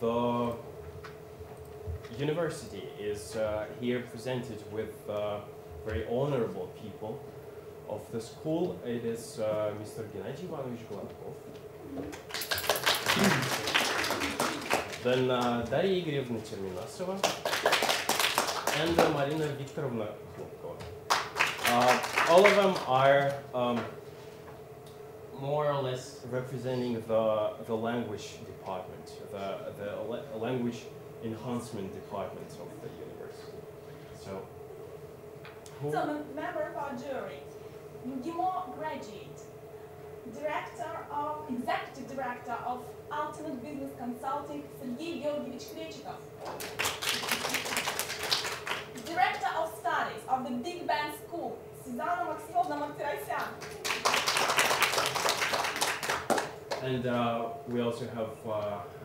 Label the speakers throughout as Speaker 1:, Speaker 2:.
Speaker 1: the university is here presented with very honorable people of the school. It is Mr. Gennady Ivanovich Gladkov. Then Darya Igorevna Terminasova and Marina Viktorovna Klopkova. All of them are more or less representing the language department, the language enhancement department of the university. So,
Speaker 2: So, member of our jury, МГИМО graduate, executive director of Ultimate Business Consulting, Sergey Georgievich Krechikov. Director of Studies of the Big Band School, Susanna Maximovna Martirosyan.
Speaker 1: And we also have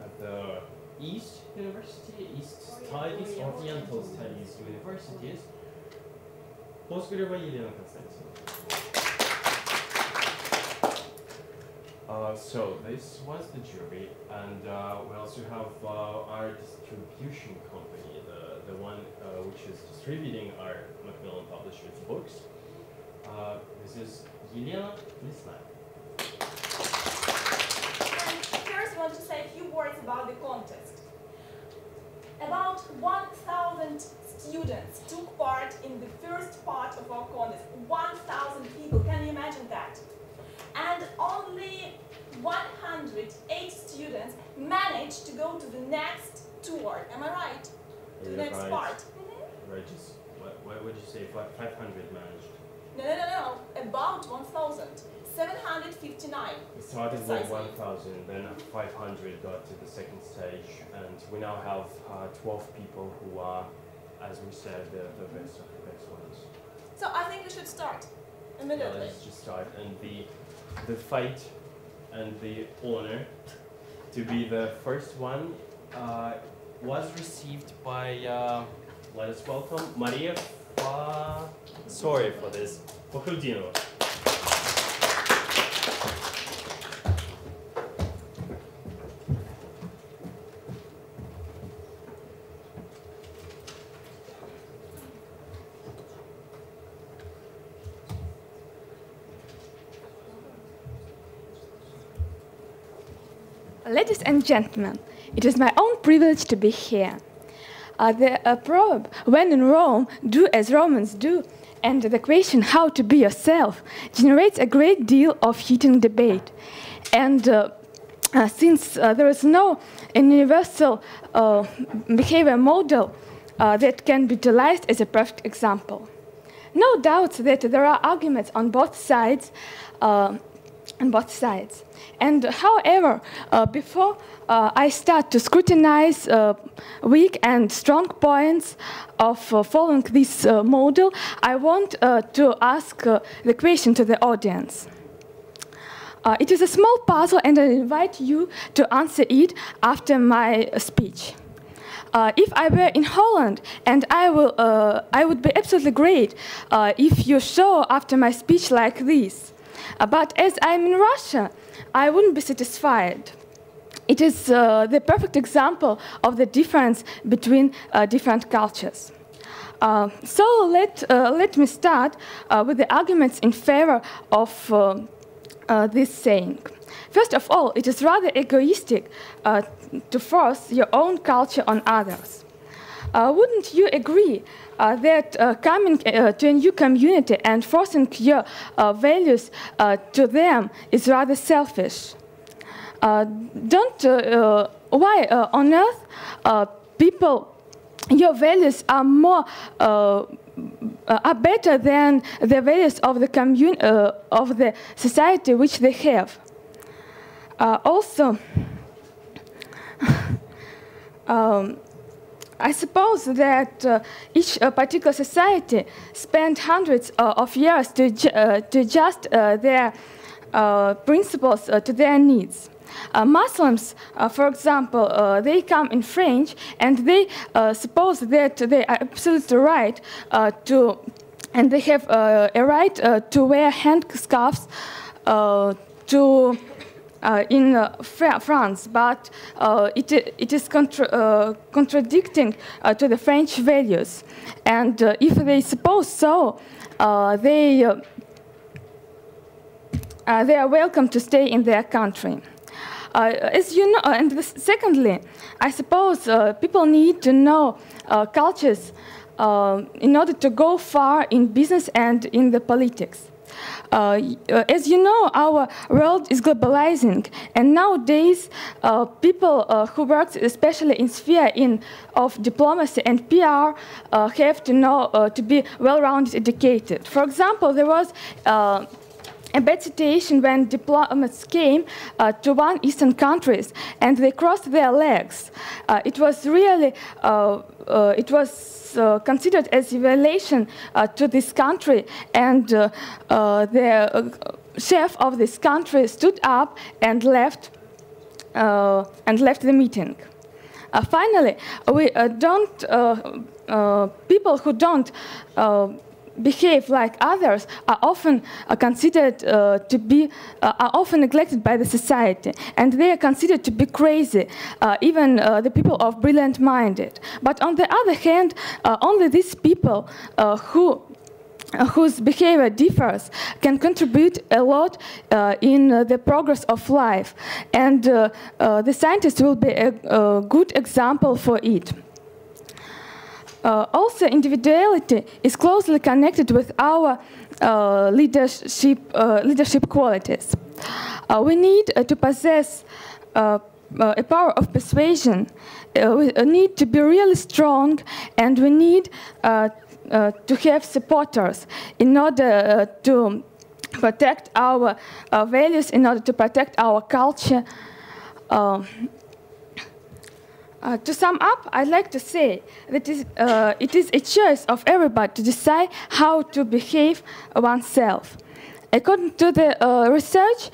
Speaker 1: at the East University, East Studies, Oriental Studies Universities, Poskhareva Елена Konstantinovna. So this was the jury, and we also have our distribution company, the one which is distributing our Macmillan Publishers books. This is Елена Lesnaya.
Speaker 2: First, I want to say a few words about the contest. About 1,000 students took part in the first part of our contest. 1,000 people, can you imagine that? And only 108 students managed to go to the next tour. Am I right? To the next part.
Speaker 1: Right, just, what would you say, 500 managed?
Speaker 2: No. About 1,000. 759.
Speaker 1: We started with 1,000, then 500 got to the second stage, and we now have 12 people who are, as we said, the best of the best ones.
Speaker 2: So I think we should start immediately.
Speaker 1: Yeah, let's just start. And the fight and the honor to be the first one was received by, let us welcome, Maria sorry for this, Pokhudinova.
Speaker 3: Ladies and gentlemen, it is my own privilege to be here. The proverb, when in Rome, do as Romans do, and the question, how to be yourself, generates a great deal of heated debate. And since there is no universal behavior model that can be utilized as a perfect example. No doubt that there are arguments on both sides, And however, before I start to scrutinize weak and strong points of following this model, I want to ask the question to the audience. It is a small puzzle, and I invite you to answer it after my speech. If I were in Holland, and I would be absolutely great if you show after my speech like this. But as I'm in Russia, I wouldn't be satisfied. It is the perfect example of the difference between different cultures. So let me start with the arguments in favor of this saying. First of all, it is rather egoistic to force your own culture on others. Wouldn't you agree that coming to a new community and forcing your values to them is rather selfish? Why on earth people, your values are more are better than the values of the of the society which they have? Also, I suppose that each particular society spent hundreds of years to adjust their principles to their needs. Muslims, for example, they come in French, and they suppose that they are absolutely right and they have a right to wear handscarves, to France, but it is contradicting to the French values. And if they suppose so, they are welcome to stay in their country. As you know, and secondly, I suppose people need to know cultures in order to go far in business and in the politics. As you know, our world is globalizing, and nowadays people who work especially in sphere of diplomacy and PR have to know to be well-rounded, educated. For example, there was a bad situation when diplomats came to one Eastern countries and they crossed their legs. It was really considered as a violation to this country, and the chef of this country stood up and left the meeting. Finally, we people who don't behave like others are often considered to be are often neglected by the society, and they are considered to be crazy, even the people of brilliant minded. But on the other hand, only these people whose behavior differs can contribute a lot in the progress of life, and the scientist will be a good example for it. Also, individuality is closely connected with our leadership qualities. We need to possess a power of persuasion. We need to be really strong, and we need to have supporters in order to protect our values, in order to protect our culture. To sum up, I'd like to say that it is a choice of everybody to decide how to behave oneself. According to the research,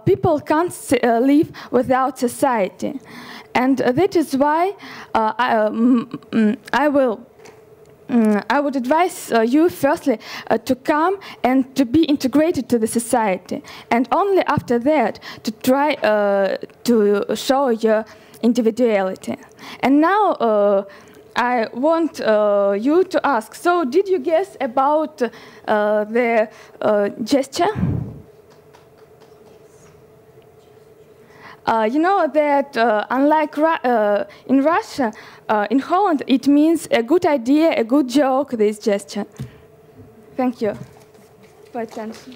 Speaker 3: people can't live without society. And that is why I would advise you, firstly, to come and to be integrated to the society. And only after that, to try to show your individuality. And now I want you to ask, so did you guess about the gesture? You know that unlike in Russia, in Holland, it means a good idea, a good joke, this gesture. Thank you for attention.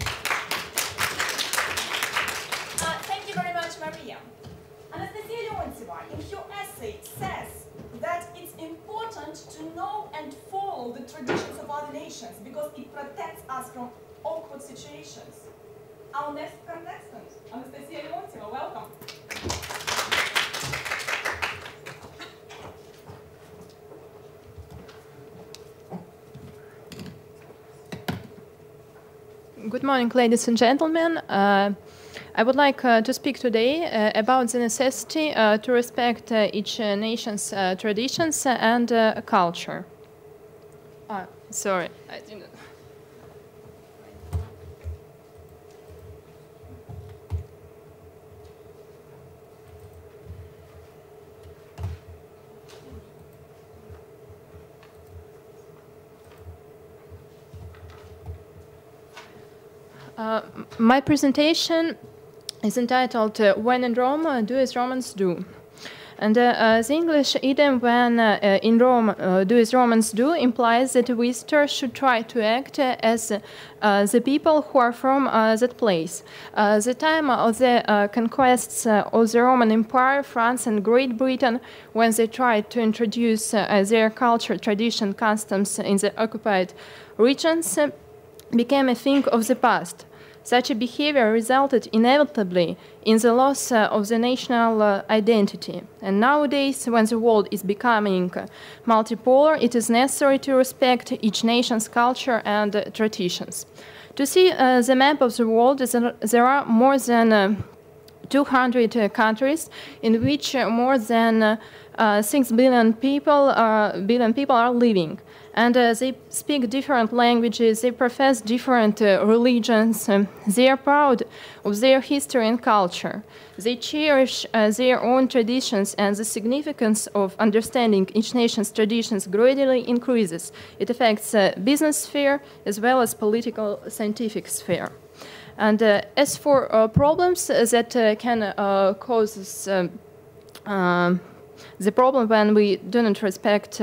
Speaker 2: Thank you very much, Maria. In her essay says that it's important to know and follow the traditions of other nations because it protects us from awkward situations. Our next contestant, Anastasia Leontieva, welcome.
Speaker 4: Good morning, ladies and gentlemen. I would like to speak today about the necessity to respect each nation's traditions and culture. Sorry, I didn't. My presentation is entitled "When in Rome, do as Romans do." And the English idiom "when in Rome, do as Romans do" implies that a visitor should try to act as the people who are from that place. The time of the conquests of the Roman Empire, France and Great Britain, when they tried to introduce their culture, tradition, customs in the occupied regions, became a thing of the past. Such a behavior resulted inevitably in the loss of the national identity. And nowadays, when the world is becoming multipolar, it is necessary to respect each nation's culture and traditions. To see the map of the world, there are more than 200 countries in which more than 6 billion people are living. And they speak different languages, they profess different religions, they are proud of their history and culture. They cherish their own traditions, and the significance of understanding each nation's traditions gradually increases. It affects business sphere as well as political scientific sphere. And as for problems that can cause the problem when we do not respect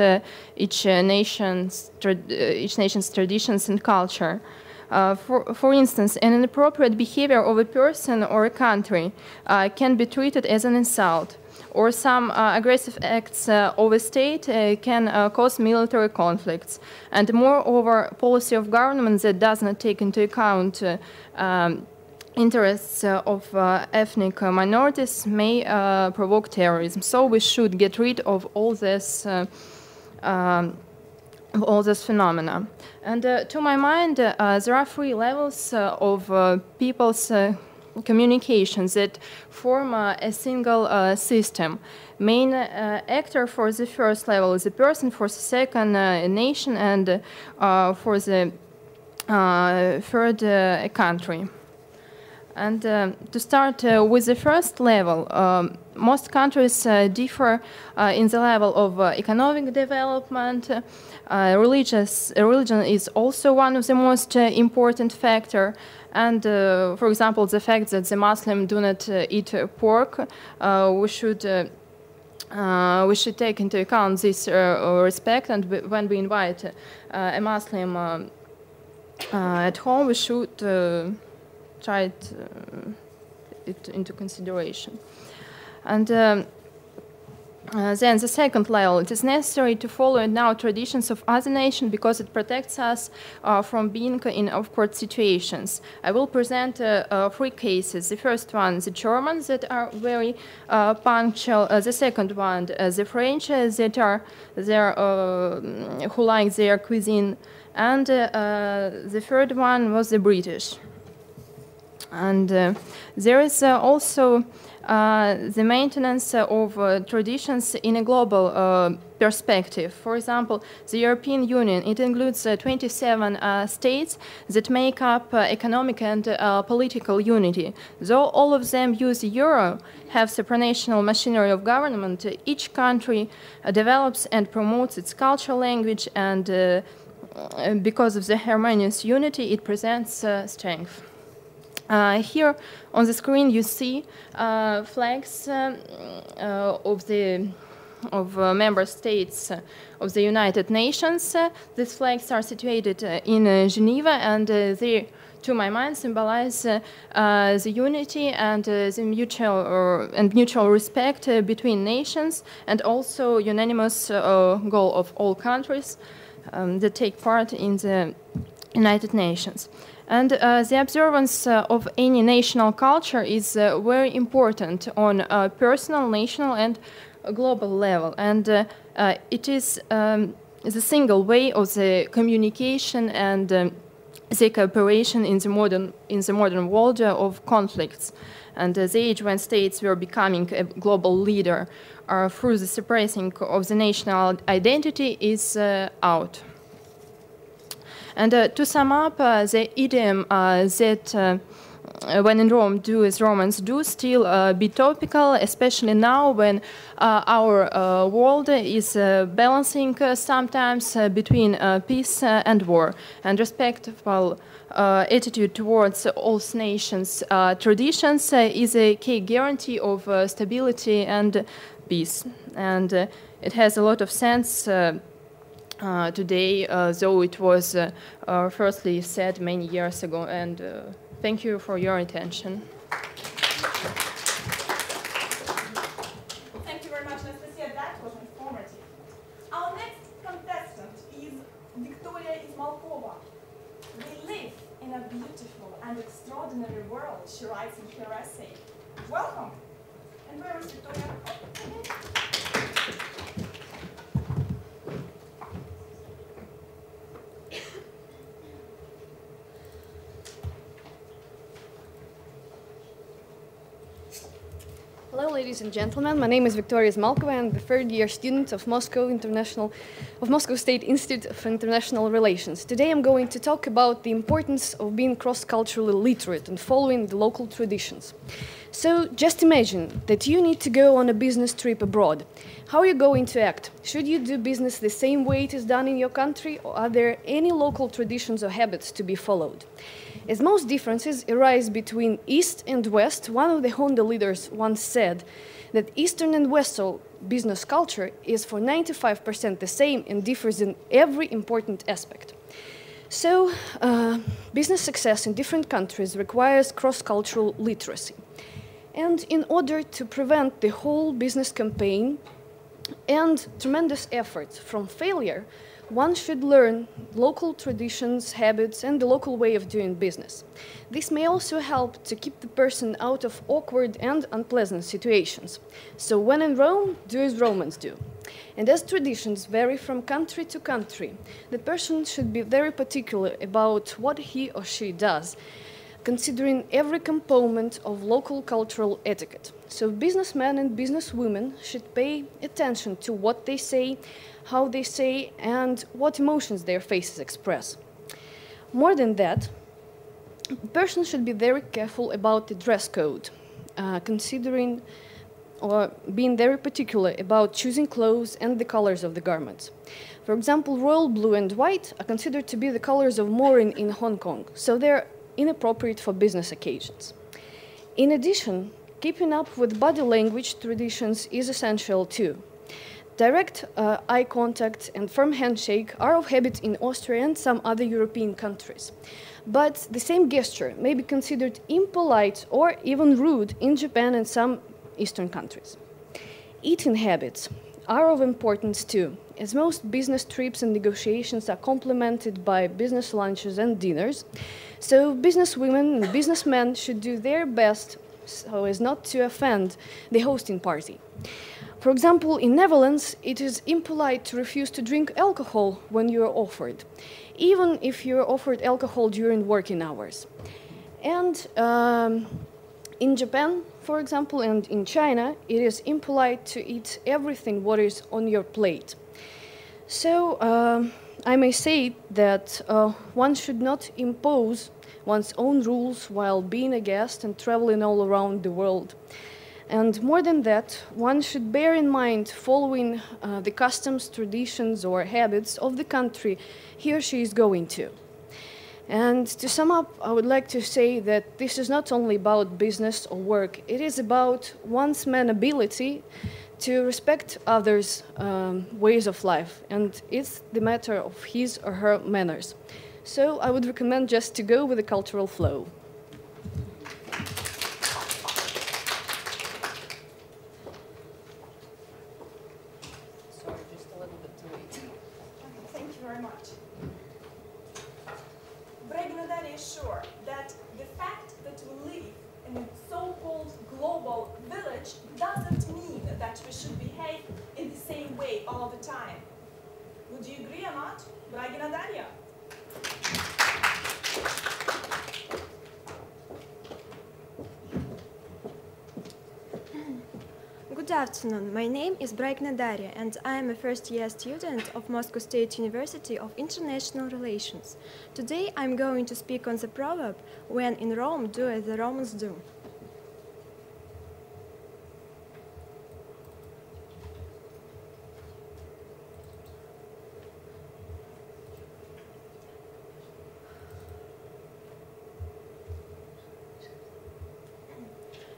Speaker 4: each nation's traditions and culture. For instance, an inappropriate behavior of a person or a country can be treated as an insult, or some aggressive acts of a state can cause military conflicts. And moreover, policy of government that does not take into account interests of ethnic minorities may provoke terrorism. So we should get rid of all this phenomena. And to my mind, there are three levels of people's communications that form a single system. Main actor for the first level is a person, for the second a nation, and for the third a country. And to start with the first level, most countries differ in the level of economic development. Religion is also one of the most important factors. And, for example, the fact that the Muslims do not eat pork, we should take into account this respect. And when we invite a Muslim at home, we should try it into consideration. And then the second level, it is necessary to follow now traditions of other nations because it protects us from being in awkward situations. I will present three cases. The first one, the Germans that are very punctual. The second one, the French that are there, who like their cuisine. And the third one was the British. And there is also the maintenance of traditions in a global perspective. For example, the European Union, it includes 27 states that make up economic and political unity. Though all of them use the euro, have supranational machinery of government, each country develops and promotes its cultural language, and because of the harmonious unity, it presents strength. Here on the screen you see flags of member states of the United Nations. These flags are situated in Geneva, and they, to my mind, symbolize the unity and the mutual respect between nations, and also unanimous goal of all countries that take part in the United Nations. And the observance of any national culture is very important on a personal, national, and global level. And it is the single way of the communication and the cooperation in the modern world of conflicts. And the age when states were becoming a global leader through the suppressing of the national identity is out. And to sum up, the idiom that when in Rome, do as Romans do, still be topical, especially now when our world is balancing sometimes between peace and war. And respectful attitude towards all nations' traditions is a key guarantee of stability and peace. And it has a lot of sense today, though it was firstly said many years ago. And thank you for your attention.
Speaker 2: Thank you very much, Anastasia. That was informative. Our next contestant is Victoria Izmalkova. We live in a beautiful and extraordinary world, she writes in her essay. Welcome. And where is Victoria?
Speaker 5: ladies and gentlemen. My name is Victoria Zmalkova. I'm the third-year student of Moscow State Institute of International Relations. Today I'm going to talk about the importance of being cross-culturally literate and following the local traditions. So just imagine that you need to go on a business trip abroad. How are you going to act? Should you do business the same way it is done in your country, or are there any local traditions or habits to be followed? As most differences arise between East and West, one of the Honda leaders once said that Eastern and Western business culture is for 95% the same and differs in every important aspect. So, business success in different countries requires cross-cultural literacy. And in order to prevent the whole business campaign and tremendous efforts from failure, one should learn local traditions, habits, and the local way of doing business. This may also help to keep the person out of awkward and unpleasant situations. So when in Rome, do as Romans do. And as traditions vary from country to country, the person should be very particular about what he or she does, considering every component of local cultural etiquette. So businessmen and businesswomen should pay attention to what they say, how they say, and what emotions their faces express. More than that, a person should be very careful about the dress code, considering or being very particular about choosing clothes and the colors of the garments. For example, royal blue and white are considered to be the colors of mourning in Hong Kong, so they're inappropriate for business occasions. In addition, keeping up with body language traditions is essential too. Direct eye contact and firm handshake are of habit in Austria and some other European countries. But the same gesture may be considered impolite or even rude in Japan and some Eastern countries. Eating habits are of importance too, as most business trips and negotiations are complemented by business lunches and dinners. So businesswomen and businessmen should do their best so as not to offend the hosting party. For example, in Netherlands, it is impolite to refuse to drink alcohol when you are offered, even if you are offered alcohol during working hours. And in Japan, for example, and in China, it is impolite to eat everything what is on your plate. So I may say that one should not impose one's own rules while being a guest and traveling all around the world. And more than that, one should bear in mind following the customs, traditions, or habits of the country he or she is going to. And to sum up, I would like to say that this is not only about business or work, it is about one's man's ability to respect others' ways of life, and it's the matter of his or her manners. So I would recommend just to go with the cultural flow.
Speaker 2: Sorry, just a little bit too late. Okay, thank you very much. Bregnadari is sure that the fact that we live in a so-called global village doesn't mean that we should behave in the same way all the time. Would you agree or not? Bregnadari?
Speaker 6: Good afternoon. My name is Braikna Daria, and I am a first-year student of Moscow State University of International Relations. Today I'm going to speak on the proverb, when in Rome, do as the Romans do.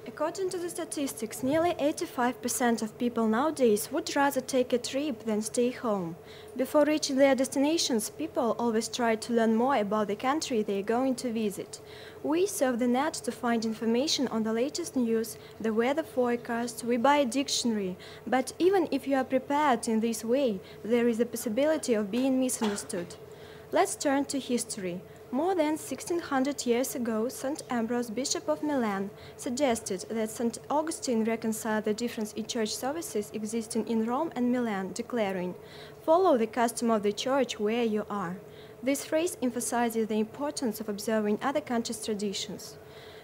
Speaker 6: According to the statistics, nearly 85% of people nowadays would rather take a trip than stay home. Before reaching their destinations, people always try to learn more about the country they are going to visit. We surf the net to find information on the latest news, the weather forecast, we buy a dictionary. But even if you are prepared in this way, there is a possibility of being misunderstood. Let's turn to history. More than 1600 years ago, St. Ambrose, Bishop of Milan, suggested that St. Augustine reconcile the difference in church services existing in Rome and Milan, declaring, "Follow the custom of the church where you are." This phrase emphasizes the importance of observing other countries' traditions.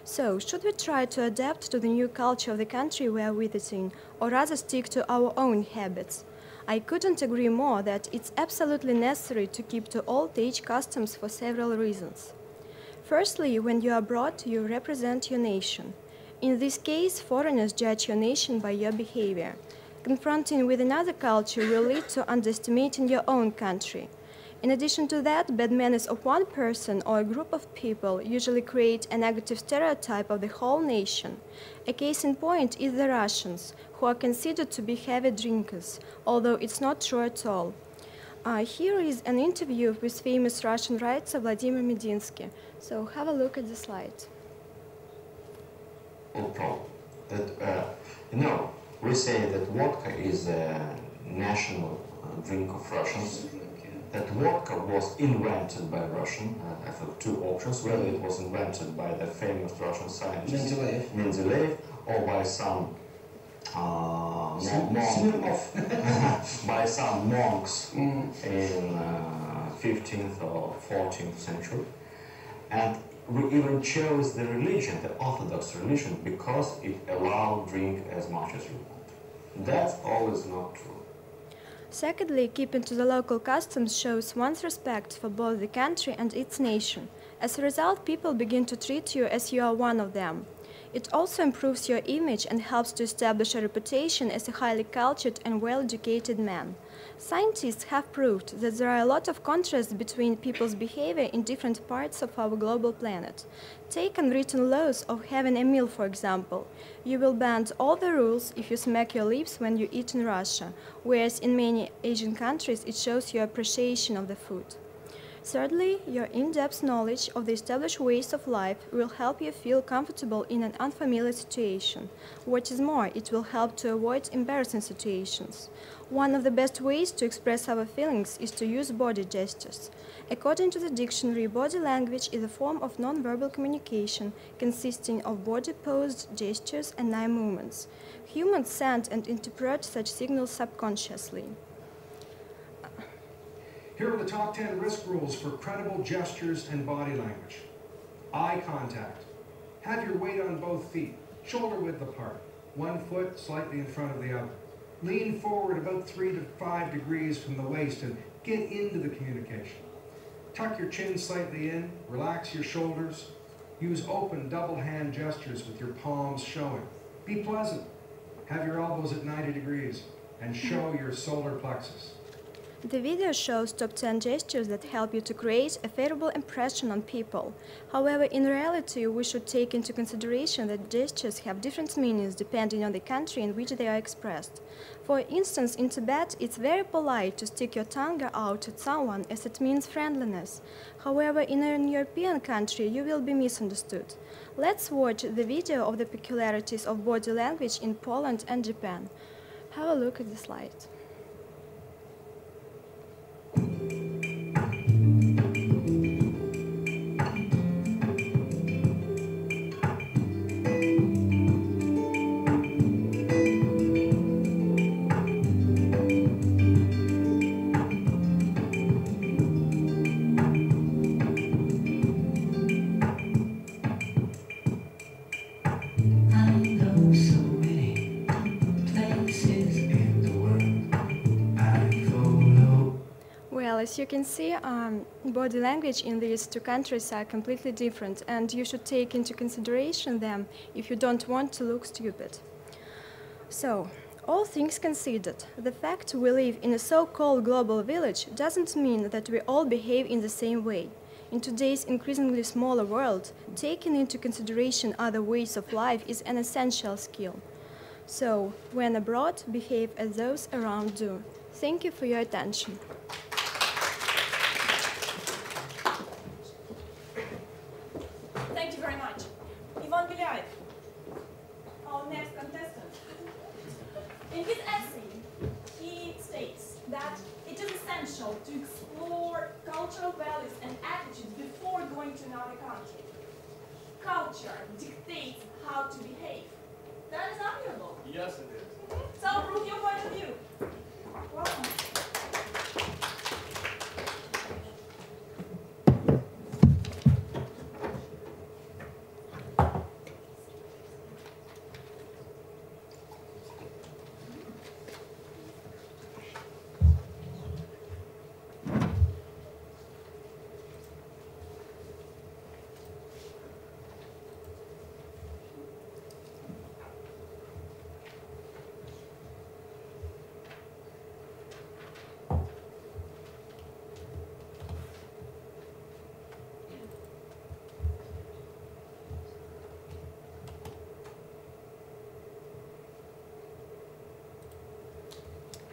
Speaker 6: So, should we try to adapt to the new culture of the country we are visiting, or rather stick to our own habits? I couldn't agree more that it's absolutely necessary to keep to old-age customs for several reasons. Firstly, when you are abroad, you represent your nation. In this case, foreigners judge your nation by your behavior. Confronting with another culture will lead to underestimating your own country. In addition to that, bad manners of one person or a group of people usually create a negative stereotype of the whole nation. A case in point is the Russians, who are considered to be heavy drinkers, although it's not true at all. Here is an interview with famous Russian writer Vladimir Medinsky. So have a look at the slide.
Speaker 7: Problem that we say that vodka is a national drink of Russians. That vodka was invented by Russian. I have two options: whether it was invented by the famous Russian scientist Mendeleev, or by some by some monks in 15th or 14th century. And we even chose the religion, the Orthodox religion, because it allowed drink as much as you want. That's always not true.
Speaker 6: Secondly, keeping to the local customs shows one's respect for both the country and its nation. As a result, people begin to treat you as you are one of them. It also improves your image and helps to establish a reputation as a highly cultured and well-educated man. Scientists have proved that there are a lot of contrasts between people's behavior in different parts of our global planet. Take unwritten laws of having a meal, for example. You will bend all the rules if you smack your lips when you eat in Russia, whereas in many Asian countries it shows your appreciation of the food. Thirdly, your in-depth knowledge of the established ways of life will help you feel comfortable in an unfamiliar situation. What is more, it will help to avoid embarrassing situations. One of the best ways to express our feelings is to use body gestures. According to the dictionary, body language is a form of non-verbal communication consisting of body posed gestures and eye movements. Humans send and interpret such signals subconsciously.
Speaker 8: Here are the top 10 risk rules for credible gestures and body language. Eye contact. Have your weight on both feet, shoulder width apart, one foot slightly in front of the other. Lean forward about 3 to 5 degrees from the waist and get into the communication. Tuck your chin slightly in, relax your shoulders. Use open double hand gestures with your palms showing. Be pleasant. Have your elbows at 90 degrees and show your solar plexus.
Speaker 6: The video shows top 10 gestures that help you to create a favorable impression on people. However, in reality, we should take into consideration that gestures have different meanings depending on the country in which they are expressed. For instance, in Tibet, it's very polite to stick your tongue out at someone as it means friendliness. However, in an European country, you will be misunderstood. Let's watch the video of the peculiarities of body language in Poland and Japan. Have a look at the slide. As you can see, body language in these two countries are completely different, and you should take into consideration them if you don't want to look stupid. So, all things considered, the fact we live in a so-called global village doesn't mean that we all behave in the same way. In today's increasingly smaller world, taking into consideration other ways of life is an essential skill. So, when abroad, behave as those around do. Thank you for your attention.
Speaker 2: Our next contestant. In his essay, he states that it is essential to explore cultural values and attitudes before going to another country. Culture dictates how to behave. That is admirable.
Speaker 1: Yes, it is.
Speaker 2: So prove your point of view. Welcome.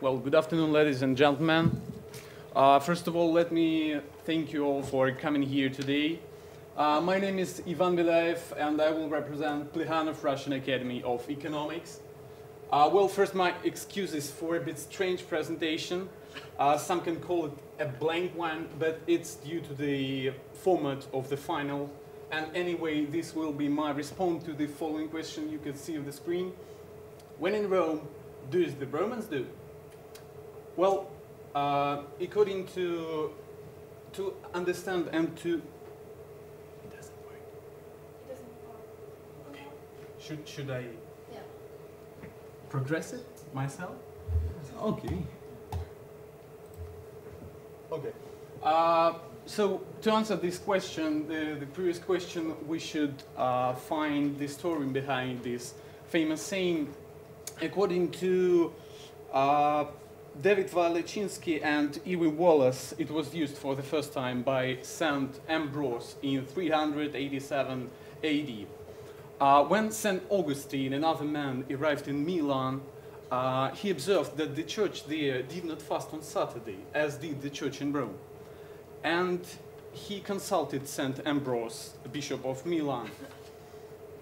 Speaker 9: Well, good afternoon, ladies and gentlemen. First of all, let me thank you all for coming here today. My name is Ivan Belaev, and I will represent Plekhanov Russian Academy of Economics. Well, first, my excuses for a bit strange presentation. Some can call it a blank one, but it's due to the format of the final. And anyway, this will be my response to the following question you can see on the screen. When in Rome, do as the Romans do? Well, according to understand and to... It doesn't work.
Speaker 2: It doesn't work.
Speaker 9: Okay. Should I progress it myself? Okay. Okay. So to answer this question, the previous question, we should find the story behind this famous saying. According to David Wallechinsky and Ewen Wallace, it was used for the first time by Saint Ambrose in 387 AD. When Saint Augustine, another man, arrived in Milan, he observed that the church there did not fast on Saturday, as did the church in Rome. And he consulted Saint Ambrose, the Bishop of Milan.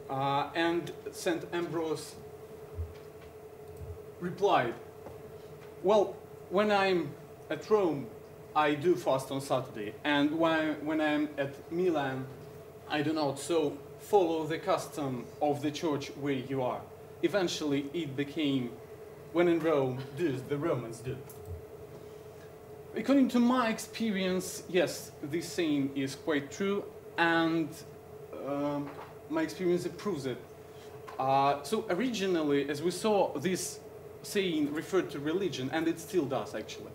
Speaker 9: And Saint Ambrose replied, well, when I'm at Rome, I do fast on Saturday, and when I'm at Milan, I do not, so follow the custom of the church where you are. Eventually, it became, when in Rome, do as the Romans do. According to my experience, yes, this saying is quite true, and my experience proves it. So originally, as we saw, this saying referred to religion, and it still does, actually.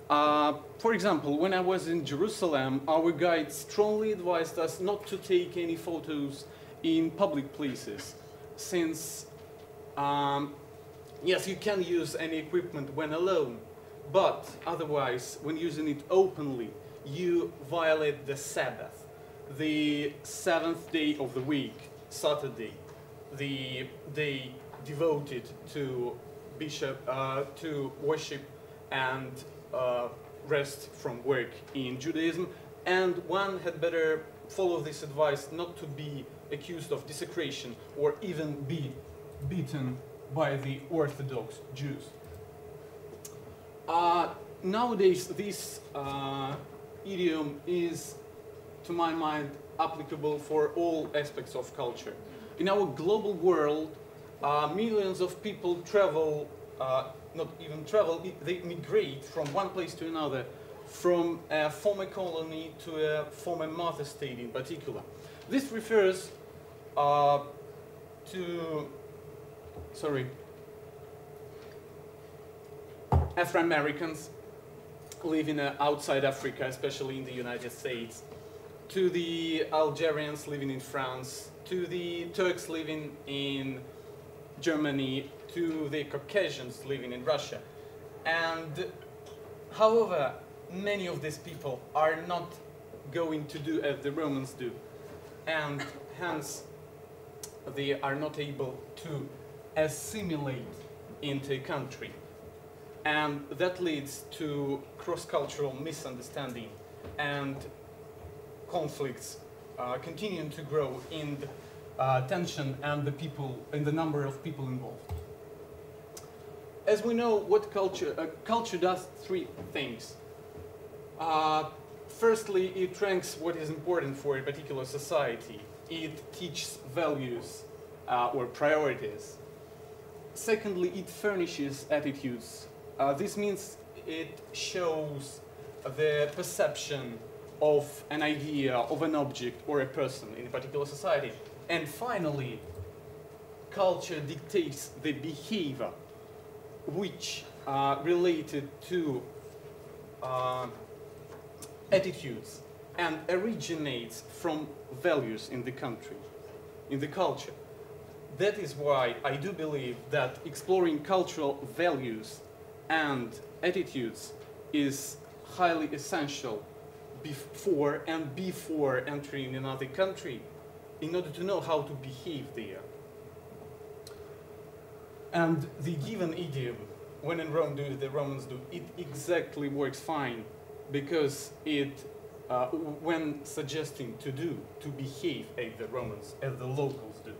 Speaker 9: For example, when I was in Jerusalem, our guide strongly advised us not to take any photos in public places, since, yes, you can use any equipment when alone, but otherwise, when using it openly, you violate the Sabbath, the seventh day of the week, Saturday, the day devoted to to worship and rest from work in Judaism, and one had better follow this advice not to be accused of desecration or even be beaten by the Orthodox Jews. Nowadays, this idiom is, to my mind, applicable for all aspects of culture. In our global world, millions of people travel, not even travel, they migrate from one place to another, from a former colony to a former mother state in particular. This refers to, Afro-Americans living outside Africa, especially in the United States, to the Algerians living in France, to the Turks living in Germany, to the Caucasians living in Russia. And however, many of these people are not going to do as the Romans do, and hence they are not able to assimilate into a country. And that leads to cross-cultural misunderstanding and conflicts continuing to grow in tension and the number of people involved. As we know, what culture does three things. Firstly, it ranks what is important for a particular society. It teaches values or priorities. Secondly, it furnishes attitudes. This means it shows the perception of an idea, of an object, or a person in a particular society. And finally, culture dictates the behavior which are related to attitudes and originates from values in the country, in the culture. That is why I do believe that exploring cultural values and attitudes is highly essential before entering another country in order to know how to behave there. And the given idiom, when in Rome, do the Romans do, it exactly works fine, because it, when suggesting to behave as the Romans, as the locals do.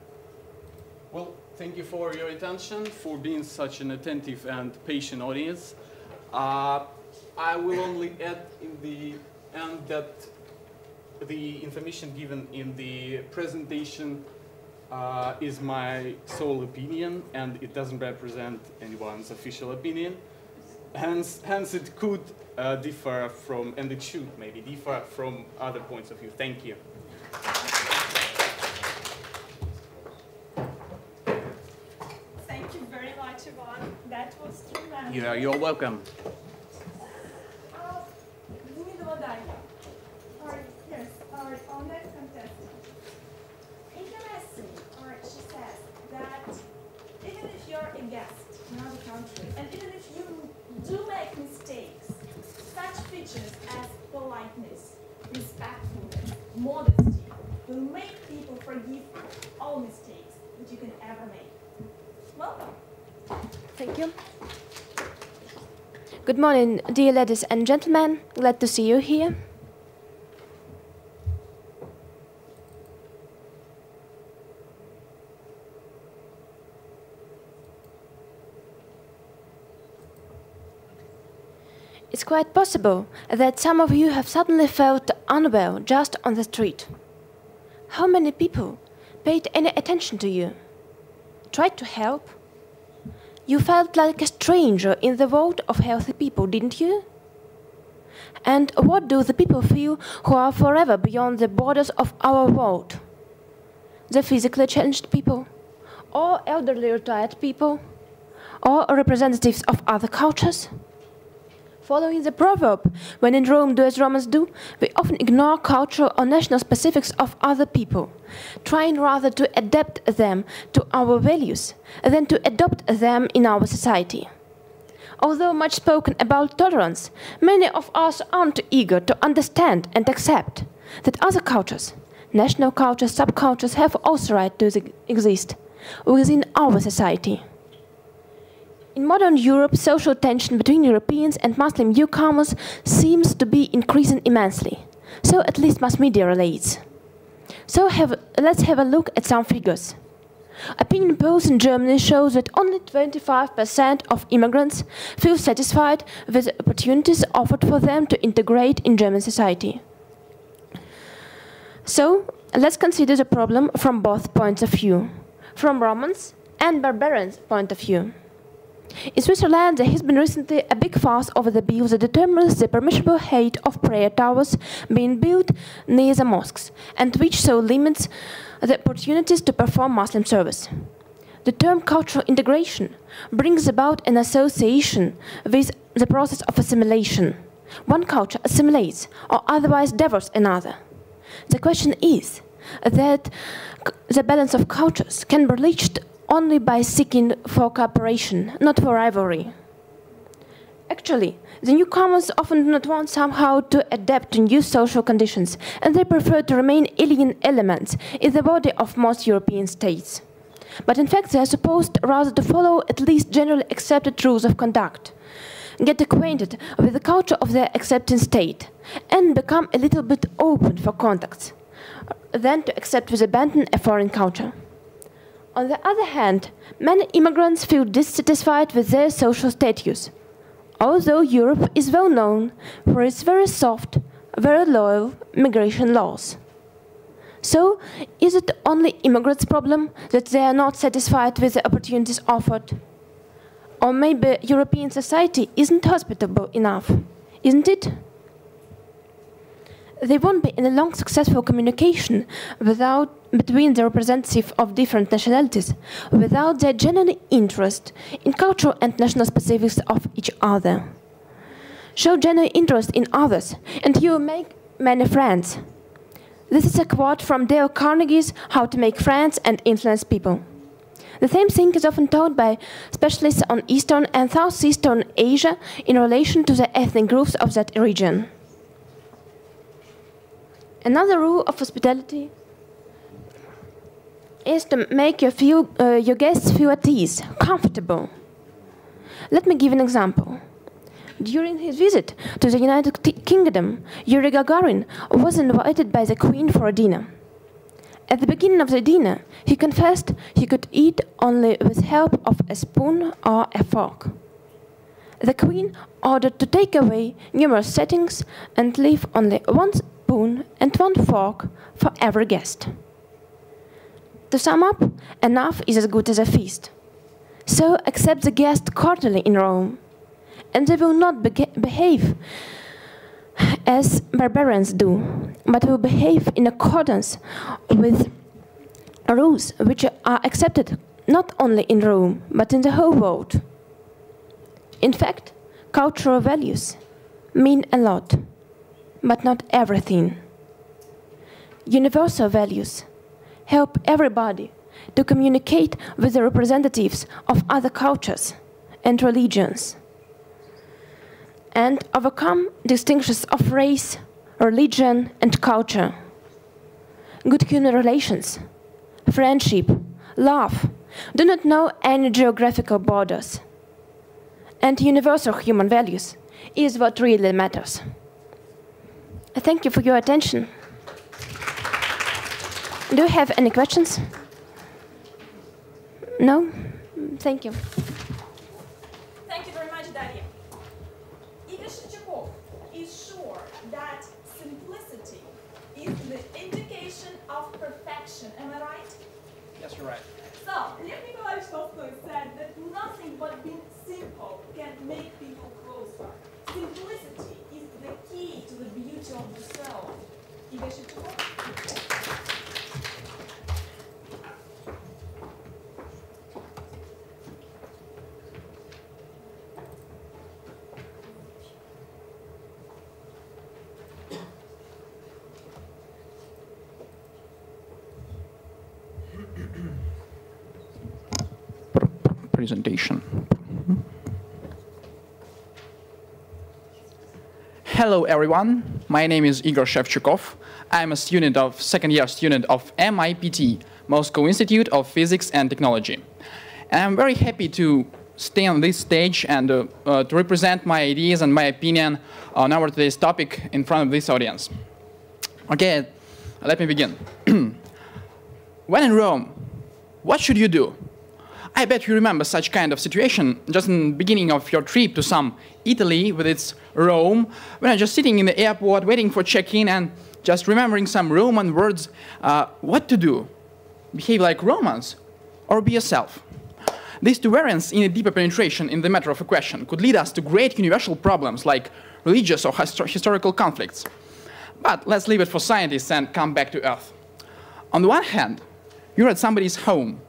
Speaker 9: Well, thank you for your attention, for being such an attentive and patient audience. I will only add in the end that the information given in the presentation is my sole opinion, and it doesn't represent anyone's official opinion. Hence it could differ from, and it should maybe differ from other points of view. Thank you.
Speaker 2: Thank you very much, Ivan. That was tremendous.
Speaker 9: You're welcome.
Speaker 2: Yes, our next contestant. Interesting, she says that even if you're a guest in another country, and even if you do make mistakes, such features as politeness, respectfulness, modesty will make people forgive all mistakes that you can ever make. Welcome.
Speaker 10: Thank you. Good morning, dear ladies and gentlemen. Glad to see you here. It's quite possible that some of you have suddenly felt unwell just on the street. How many people paid any attention to you? Tried to help? You felt like a stranger in the world of healthy people, didn't you? And what do the people feel who are forever beyond the borders of our world? The physically challenged people, or elderly retired people, or representatives of other cultures? Following the proverb, when in Rome, do as Romans do, we often ignore cultural or national specifics of other people, trying rather to adapt them to our values than to adopt them in our society. Although much spoken about tolerance, many of us aren't eager to understand and accept that other cultures, national cultures, subcultures, have also right to exist within our society. In modern Europe, social tension between Europeans and Muslim newcomers seems to be increasing immensely. So at least mass media relates. So let's have a look at some figures. Opinion polls in Germany show that only 25% of immigrants feel satisfied with the opportunities offered for them to integrate in German society. So let's consider the problem from both points of view, from Romans and barbarians' point of view. In Switzerland, there has been recently a big fuss over the bill that determines the permissible height of prayer towers being built near the mosques, and which so limits the opportunities to perform Muslim service. The term cultural integration brings about an association with the process of assimilation. One culture assimilates or otherwise devours another. The question is that the balance of cultures can be reached only by seeking for cooperation, not for rivalry. Actually, the newcomers often do not want somehow to adapt to new social conditions, and they prefer to remain alien elements in the body of most European states. But in fact, they are supposed rather to follow at least generally accepted rules of conduct, get acquainted with the culture of their accepting state, and become a little bit open for contacts, than to accept with abandon a foreign culture. On the other hand, many immigrants feel dissatisfied with their social status, although Europe is well known for its very soft, very loyal migration laws. So, is it only immigrants' problem that they are not satisfied with the opportunities offered? Or maybe European society isn't hospitable enough, isn't it? There won't be any long successful communication between the representatives of different nationalities without their genuine interest in cultural and national specifics of each other. Show genuine interest in others, and you will make many friends. This is a quote from Dale Carnegie's How to Make Friends and Influence People. The same thing is often taught by specialists on Eastern and Southeastern Asia in relation to the ethnic groups of that region. Another rule of hospitality is to make your guests feel at ease, comfortable. Let me give an example. During his visit to the United Kingdom, Yuri Gagarin was invited by the Queen for a dinner. At the beginning of the dinner, he confessed he could eat only with help of a spoon or a fork. The Queen ordered to take away numerous settings and leave only one spoon and one fork for every guest. To sum up, enough is as good as a feast. So accept the guest cordially in Rome, and they will not behave as barbarians do, but will behave in accordance with rules which are accepted not only in Rome, but in the whole world. In fact, cultural values mean a lot, but not everything. Universal values help everybody to communicate with the representatives of other cultures and religions, and overcome distinctions of race, religion, and culture. Good human relations, friendship, love do not know any geographical borders. And universal human values is what really matters. Thank you for your attention. Do you have any questions? No? Thank you.
Speaker 2: Thank you very much, Daria. Is sure that simplicity is the indication of perfection. Am I right?
Speaker 9: Yes, you're right.
Speaker 2: So, Lev Nikolaevich Tolstoy said that nothing but being simple can make people closer. Simplicity is the key to the beauty of the soul. Igor Shevchukov?
Speaker 11: Presentation. Hello everyone, my name is Igor Shevchukov. I'm a second-year student of MIPT, Moscow Institute of Physics and Technology. And I'm very happy to stay on this stage and to represent my ideas and my opinion on our today's topic in front of this audience. Okay, let me begin. When in Rome, what should you do? I bet you remember such kind of situation just in the beginning of your trip to some Italy with its Rome, when I'm just sitting in the airport waiting for check-in and just remembering some Roman words. What to do? Behave like Romans or be yourself? These two variants in a deeper penetration in the matter of a question could lead us to great universal problems like religious or historical conflicts. But let's leave it for scientists and come back to Earth. On the one hand, you're at somebody's home,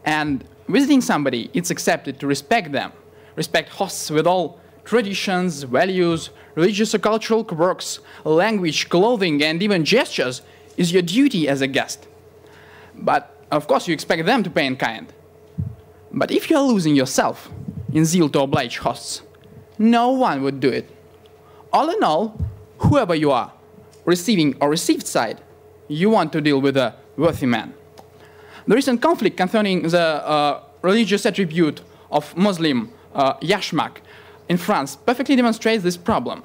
Speaker 11: and visiting somebody, it's accepted to respect them, respect hosts with all traditions, values, religious or cultural quirks, language, clothing, and even gestures is your duty as a guest. But, of course, you expect them to pay in kind. But if you're losing yourself in zeal to oblige hosts, no one would do it. All in all, whoever you are, receiving or received side, you want to deal with a worthy man. The recent conflict concerning the religious attribute of Muslim yashmak in France perfectly demonstrates this problem.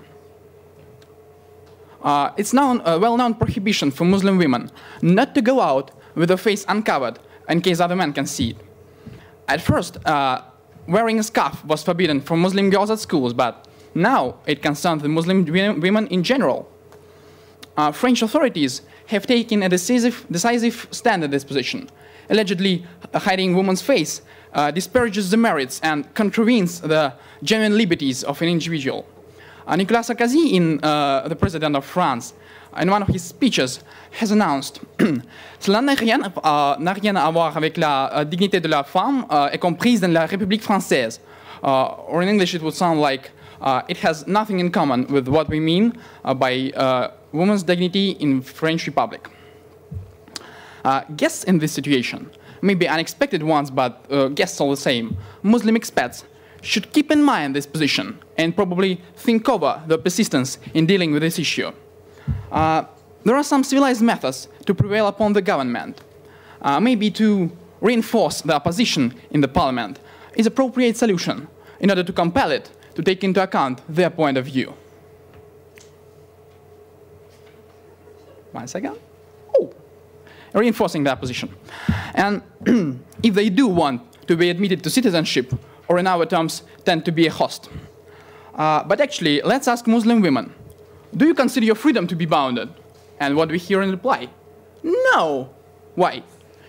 Speaker 11: It's a well-known prohibition for Muslim women not to go out with their face uncovered in case other men can see it. At first, wearing a scarf was forbidden for Muslim girls at schools, but now it concerns the Muslim women in general. French authorities have taken a decisive stand in this position. Allegedly hiding woman's face disparages the merits and contravenes the genuine liberties of an individual. Nicolas Sarkozy, the president of France, in one of his speeches, has announced Cela n'a rien à voir avec la dignité de la femme est comprise dans la République française. Or in English it would sound like it has nothing in common with what we mean by woman's dignity in French Republic. Guests in this situation, maybe unexpected ones, but guests all the same, Muslim expats should keep in mind this position and probably think over the persistence in dealing with this issue. There are some civilized methods to prevail upon the government. Maybe to reinforce the opposition in the parliament is an appropriate solution. in order to compel it to take into account their point of view. 1 second. Oh, reinforcing that position. And if they do want to be admitted to citizenship, or in our terms, tend to be a host. But actually, let's ask Muslim women, do you consider your freedom to be bounded? And what do we hear in reply? No. Why?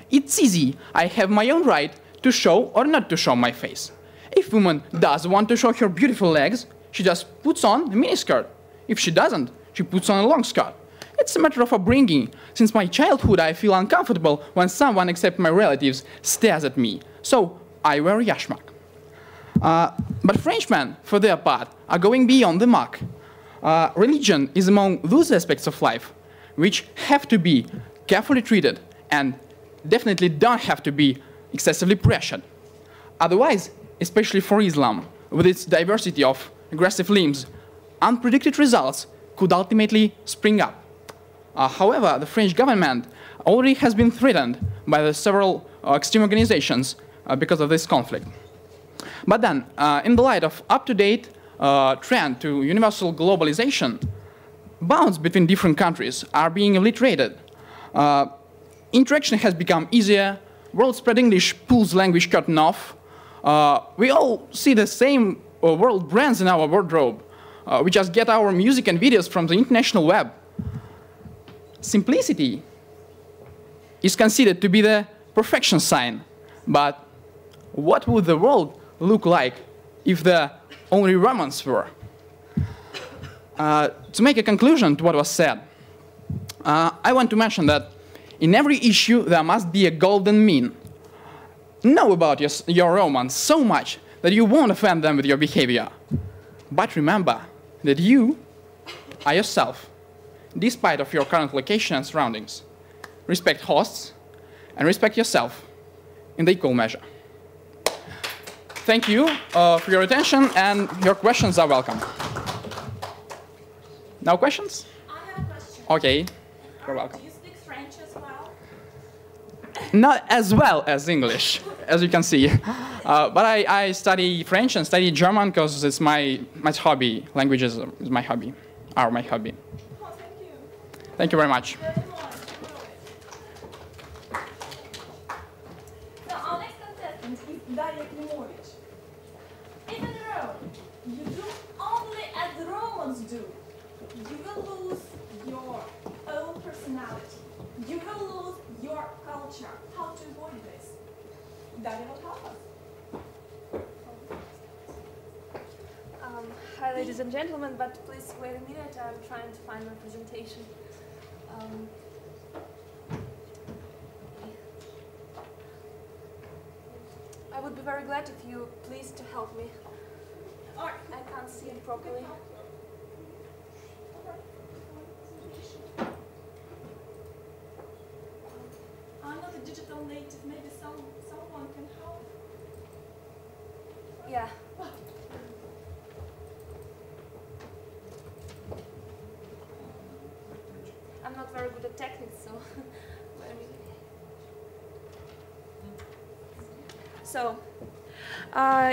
Speaker 11: It's easy. I have my own right to show or not to show my face. If a woman does want to show her beautiful legs, she just puts on a miniskirt. If she doesn't, she puts on a long skirt. It's a matter of upbringing. Since my childhood, I feel uncomfortable when someone except my relatives stares at me. So I wear a yashmak. But Frenchmen, for their part, are going beyond the mark. Religion is among those aspects of life which have to be carefully treated and definitely don't have to be excessively pressured. Otherwise, especially for Islam, with its diversity of aggressive limbs, unpredicted results could ultimately spring up. However, the French government already has been threatened by the several extreme organizations because of this conflict. But then, in the light of up-to-date trend to universal globalization, bounds between different countries are being obliterated. Interaction has become easier. World-spread English pulls language curtain off. We all see the same world brands in our wardrobe. We just get our music and videos from the international web. Simplicity is considered to be the perfection sign. But what would the world look like if the only Romans were? To make a conclusion to what was said, I want to mention that in every issue there must be a golden mean. Know about your Romans so much that you won't offend them with your behavior. But remember that you are yourself, despite of your current location and surroundings. Respect hosts and respect yourself in the equal measure. Thank you for your attention, and your questions are welcome. No questions?
Speaker 2: I have a question.
Speaker 11: Okay, you're welcome.
Speaker 2: Do you speak French as well?
Speaker 11: Not as well as English, as you can see. But I study French and study German because it's my hobby. Languages is my hobby, are my hobby.
Speaker 2: Oh, thank you.
Speaker 11: Thank you very much.
Speaker 2: So our next contestant is Daria Klimovic. If in Rome you do only as the Romans do, you will lose your own personality. You will lose your culture. How to avoid this? Daria will help us.
Speaker 12: Hi, ladies and gentlemen, but please wait a minute. I'm trying to find my presentation. I would be very glad if you please to help me. I can't see it properly.
Speaker 2: I'm not a digital native. Maybe someone can help.
Speaker 12: Yeah. I'm not very good at techniques, so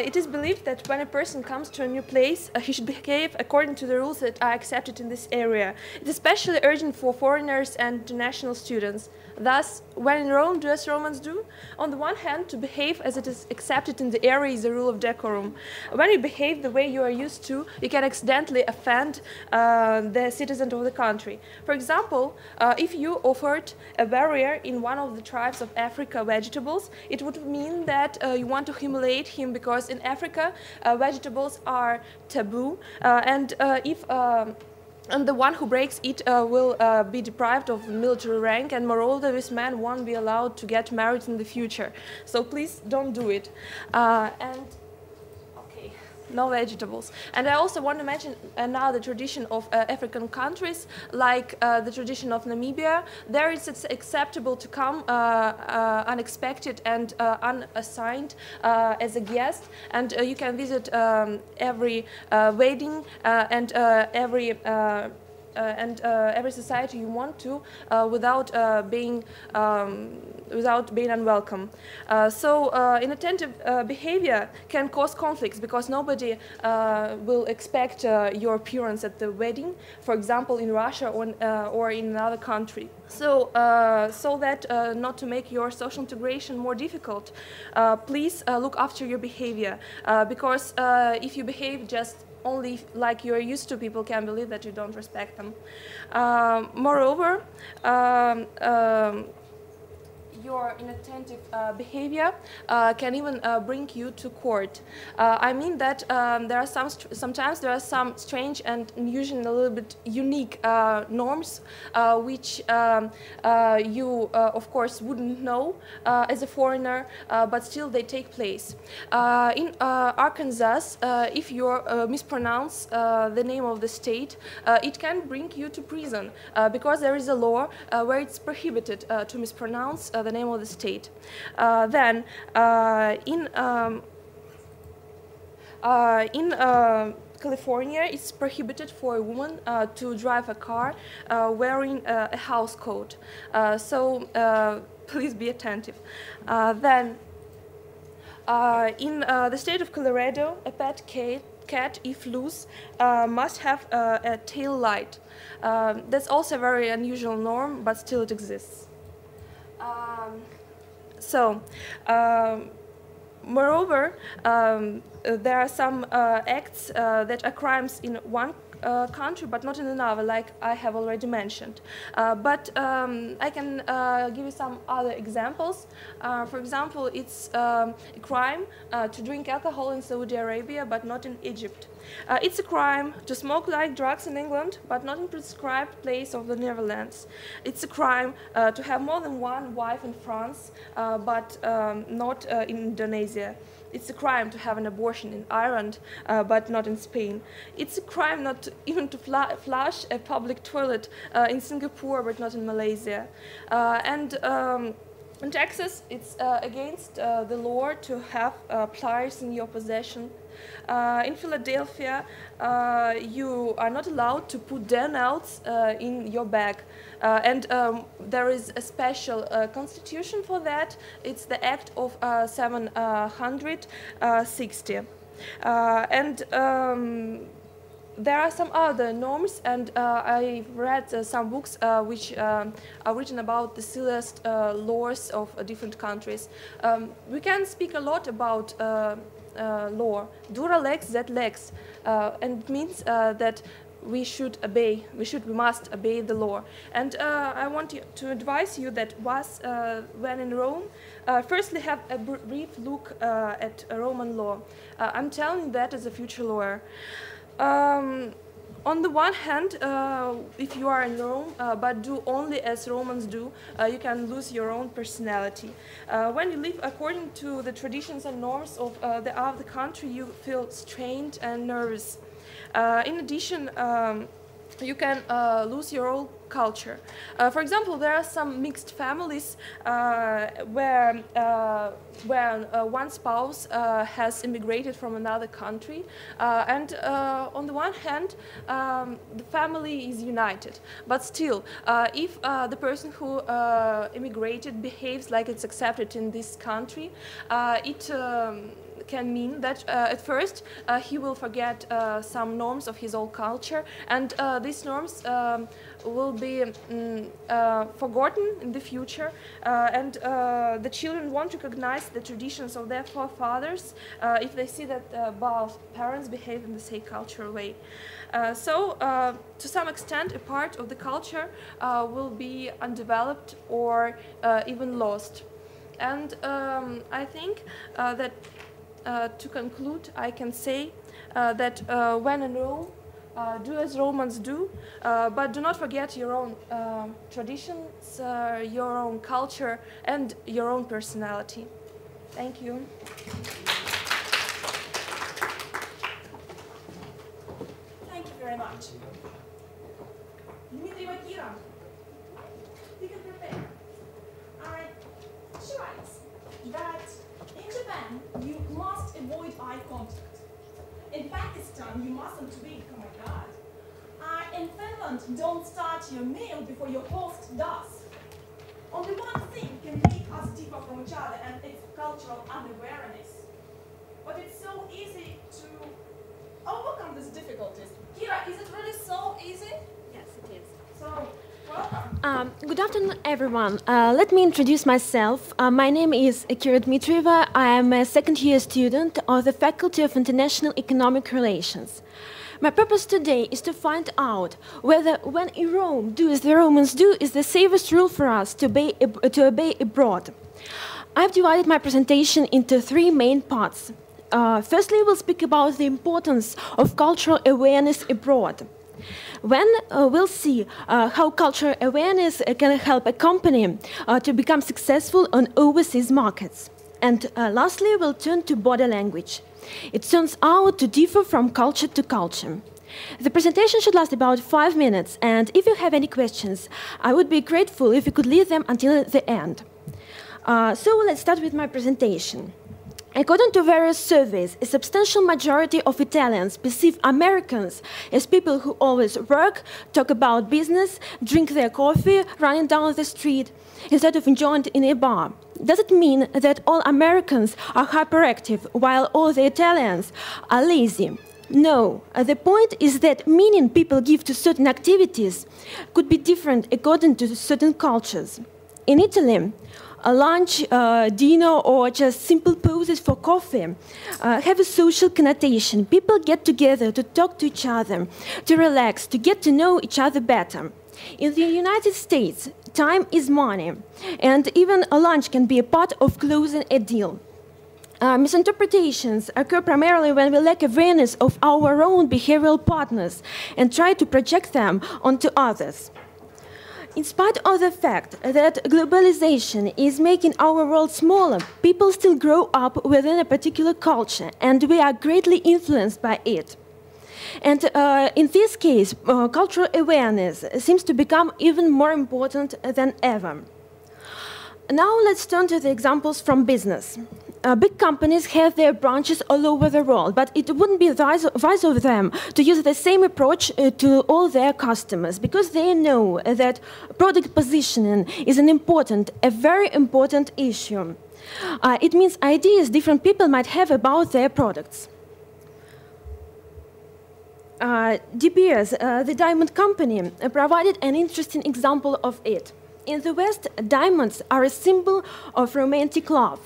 Speaker 12: it is believed that when a person comes to a new place, he should behave according to the rules that are accepted in this area. It's especially urgent for foreigners and international students. Thus, when in Rome, do as Romans do. On the one hand, to behave as it is accepted in the area is the rule of decorum. When you behave the way you are used to, you can accidentally offend the citizen of the country. For example, if you offered a barrier in one of the tribes of Africa vegetables, it would mean that you want to humiliate him because in Africa, vegetables are taboo, and the one who breaks it will be deprived of military rank, and moreover, this man won't be allowed to get married in the future. So please don't do it. No vegetables. And I also want to mention another tradition of African countries, like the tradition of Namibia. There it's acceptable to come unexpected and unassigned as a guest, and you can visit every wedding and every and every society you want to without being unwelcome. So inattentive behavior can cause conflicts because nobody will expect your appearance at the wedding, for example, in Russia or in another country. So, so that not to make your social integration more difficult, please look after your behavior, because if you behave just only like you're used to, people can believe that you don't respect them. Moreover, your inattentive behavior can even bring you to court. I mean that there are sometimes there are some strange and usually a little bit unique norms which you of course wouldn't know as a foreigner, but still they take place. In Arkansas, if you mispronounce the name of the state, it can bring you to prison because there is a law where it's prohibited to mispronounce the name of the state. Then in California, it's prohibited for a woman to drive a car wearing a house coat. So please be attentive. Then in the state of Colorado, a pet cat, if loose, must have a tail light. That's also a very unusual norm, but still it exists. Moreover, there are some acts that are crimes in one country but not in another, like I have already mentioned. But I can give you some other examples. For example, it's a crime to drink alcohol in Saudi Arabia but not in Egypt. It's a crime to smoke light drugs in England, but not in prescribed place of the Netherlands. It's a crime to have more than one wife in France, but not in Indonesia. It's a crime to have an abortion in Ireland, but not in Spain. It's a crime not even to flush a public toilet in Singapore, but not in Malaysia. In Texas, it's against the law to have pliers in your possession. In Philadelphia, you are not allowed to put donuts in your bag. And there is a special constitution for that. It's the Act of 760. There are some other norms, and I've read some books which are written about the silliest laws of different countries. We can speak a lot about law. Dura lex, zet lex, and it means that we must obey the law. And I want to advise you that when in Rome, firstly have a brief look at Roman law. I'm telling you that as a future lawyer. On the one hand, if you are in Rome, but do only as Romans do, you can lose your own personality. When you live according to the traditions and norms of the country, you feel strained and nervous. In addition, you can lose your own culture. For example, there are some mixed families where one spouse has immigrated from another country, and on the one hand, the family is united. But still, if the person who immigrated behaves like it's accepted in this country, it can mean that at first he will forget some norms of his old culture, and these norms will be forgotten in the future, and the children won't recognize the traditions of their forefathers if they see that both parents behave in the same cultural way. So, to some extent, a part of the culture will be undeveloped or even lost. And I think that to conclude, I can say that when in Rome, do as Romans do, but do not forget your own traditions, your own culture, and your own personality. Thank you.
Speaker 2: Thank you very much. Dmitry Vakira, you can prepare. She writes that in Japan, you must avoid eye contact. In Pakistan, you mustn't read. Oh my God. In Finland, Finland, don't start your meal before your host does. Only one thing can make us differ from each other, and it's cultural unawareness. But it's so easy to overcome these difficulties. Kira, is it really so easy?
Speaker 6: Yes, it is.
Speaker 2: So, welcome.
Speaker 6: Good afternoon, everyone. Let me introduce myself. My name is Kira Dmitrieva. I am a second-year student of the Faculty of International Economic Relations. My purpose today is to find out whether when in Rome, do as the Romans do is the safest rule for us to obey abroad. I've divided my presentation into three main parts. Firstly, we'll speak about the importance of cultural awareness abroad. Then we'll see how cultural awareness can help a company to become successful on overseas markets. And lastly, we'll turn to body language. It turns out to differ from culture to culture. The presentation should last about 5 minutes, and if you have any questions, I would be grateful if you could leave them until the end. So let's start with my presentation. According to various surveys, a substantial majority of Italians perceive Americans as people who always work, talk about business, drink their coffee, running down the street, instead of enjoying it in a bar. Does it mean that all Americans are hyperactive while all the Italians are lazy? No. The point is that meaning people give to certain activities could be different according to certain cultures. In Italy, a lunch, dinner, or just simple pauses for coffee have a social connotation. People get together to talk to each other, to relax, to get to know each other better. In the United States, time is money, and even a lunch can be a part of closing a deal. Misinterpretations occur primarily when we lack awareness of our own behavioral patterns and try to project them onto others. In spite of the fact that globalization is making our world smaller, people still grow up within a particular culture, and we are greatly influenced by it. And in this case, cultural awareness seems to become even more important than ever. Now let's turn to the examples from business. Big companies have their branches all over the world, but it wouldn't be wise of them to use the same approach to all their customers, because they know that product positioning is a very important issue. It means ideas different people might have about their products. De Beers, the diamond company, provided an interesting example of it. In the West, diamonds are a symbol of romantic love.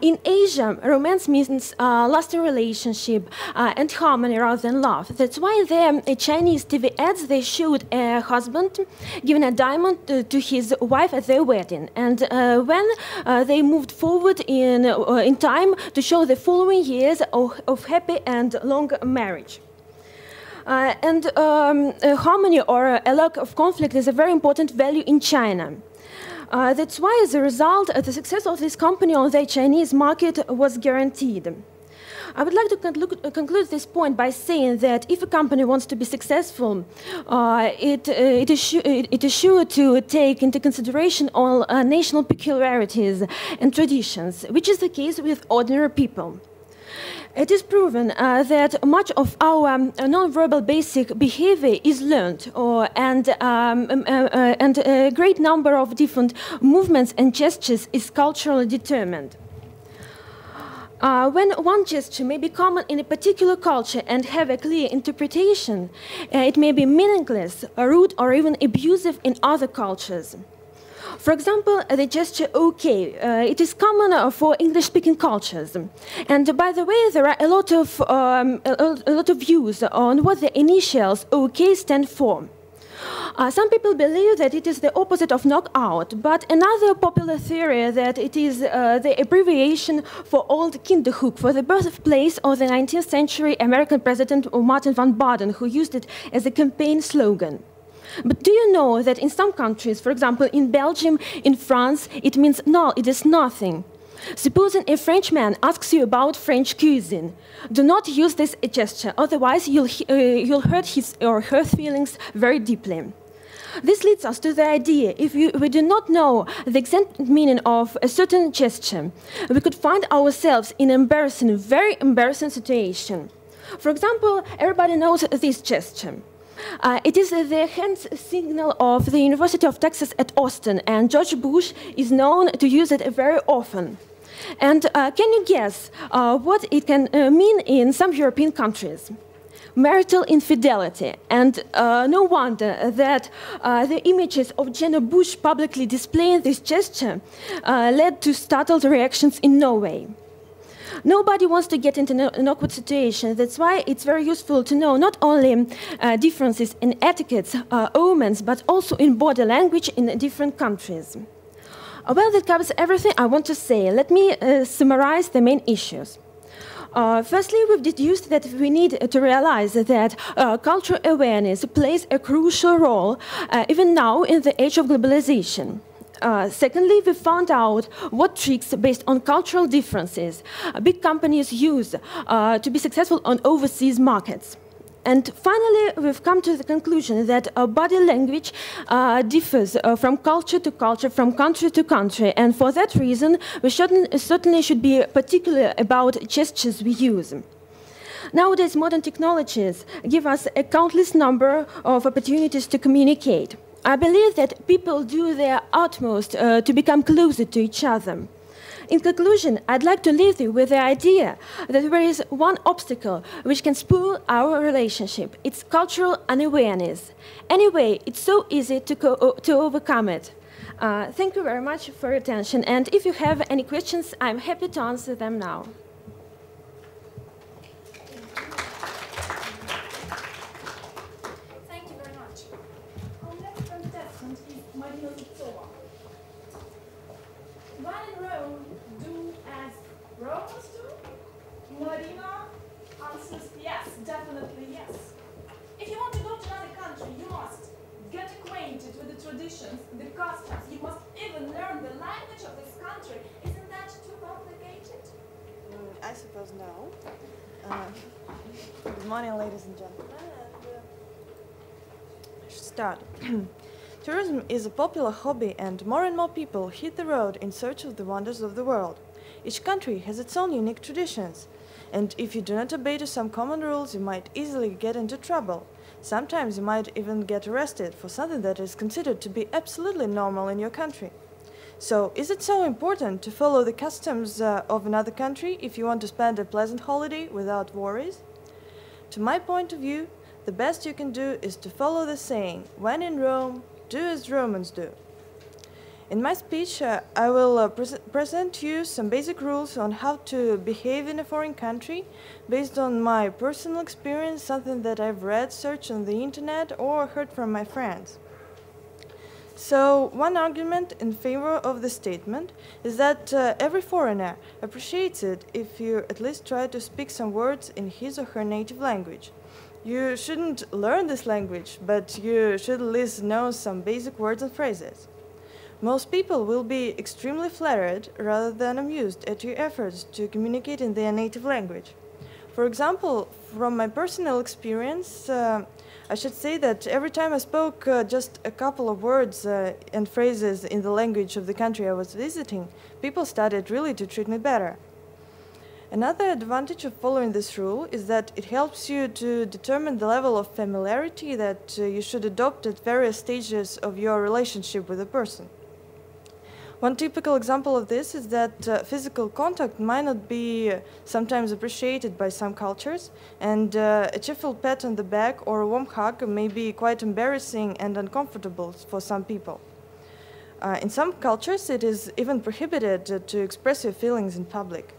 Speaker 6: In Asia, romance means lasting relationship and harmony rather than love. That's why in the Chinese TV ads, they showed a husband giving a diamond to his wife at their wedding. And when they moved forward in time to show the following years of happy and long marriage. Harmony or a lack of conflict is a very important value in China. That's why, as a result, the success of this company on the Chinese market was guaranteed. I would like to conclude this point by saying that if a company wants to be successful, it is sure to take into consideration all national peculiarities and traditions, which is the case with ordinary people. It is proven that much of our non-verbal basic behavior is learned, and a great number of different movements and gestures is culturally determined. When one gesture may be common in a particular culture and have a clear interpretation, it may be meaningless, rude, or even abusive in other cultures. For example, the gesture "okay", it is common for English-speaking cultures. And by the way, there are a lot of views on what the initials "okay" stand for. Some people believe that it is the opposite of knockout, but another popular theory that it is the abbreviation for Old Kinderhook, for the birthplace of the 19th century American president Martin van Baden, who used it as a campaign slogan. But do you know that in some countries, for example in Belgium, in France, it means null, it is nothing. Supposing a Frenchman asks you about French cuisine, do not use this gesture, otherwise you'll hurt his or her feelings very deeply. This leads us to the idea, if we do not know the exact meaning of a certain gesture, we could find ourselves in an very embarrassing situation. For example, everybody knows this gesture. It is the hand signal of the University of Texas at Austin, and George Bush is known to use it very often. And can you guess what it can mean in some European countries? Marital infidelity. And no wonder that the images of Jenna Bush publicly displaying this gesture led to startled reactions in Norway. Nobody wants to get into an awkward situation. That's why it's very useful to know not only differences in etiquettes, omens, but also in body language in different countries. Well, that covers everything I want to say. Let me summarize the main issues. Firstly, we've deduced that we need to realize that cultural awareness plays a crucial role even now in the age of globalization. Secondly, we found out what tricks based on cultural differences big companies use to be successful on overseas markets. And finally, we've come to the conclusion that body language differs from culture to culture, from country to country, and for that reason, we certainly should be particular about gestures we use. Nowadays, modern technologies give us a countless number of opportunities to communicate. I believe that people do their utmost to become closer to each other. In conclusion, I'd like to leave you with the idea that there is one obstacle which can spoil our relationship. It's cultural unawareness. Anyway, it's so easy to overcome it. Thank you very much for your attention, and if you have any questions, I'm happy to answer them now.
Speaker 2: Romans do? Marina answers yes, definitely yes. If you want to go to another country, you must get acquainted with the traditions, the customs. You must even learn the language of this country. Isn't that too complicated?
Speaker 13: I suppose no. Good morning, ladies and gentlemen. I should start. Tourism is a popular hobby, and more people hit the road in search of the wonders of the world. Each country has its own unique traditions, and if you do not obey to some common rules, you might easily get into trouble. Sometimes you might even get arrested for something that is considered to be absolutely normal in your country. So, is it so important to follow the customs of another country if you want to spend a pleasant holiday without worries? To my point of view, the best you can do is to follow the saying, when in Rome, do as Romans do. In my speech, I will present you some basic rules on how to behave in a foreign country based on my personal experience, something that I've read, searched on the internet, or heard from my friends. So, one argument in favor of the statement is that every foreigner appreciates it if you at least try to speak some words in his or her native language. You shouldn't learn this language, but you should at least know some basic words and phrases. Most people will be extremely flattered rather than amused at your efforts to communicate in their native language. For example, from my personal experience, I should say that every time I spoke just a couple of words and phrases in the language of the country I was visiting, people started really to treat me better. Another advantage of following this rule is that it helps you to determine the level of familiarity that you should adopt at various stages of your relationship with a person. One typical example of this is that physical contact might not be sometimes appreciated by some cultures, and a cheerful pat on the back or a warm hug may be quite embarrassing and uncomfortable for some people. In some cultures, it is even prohibited to express your feelings in public.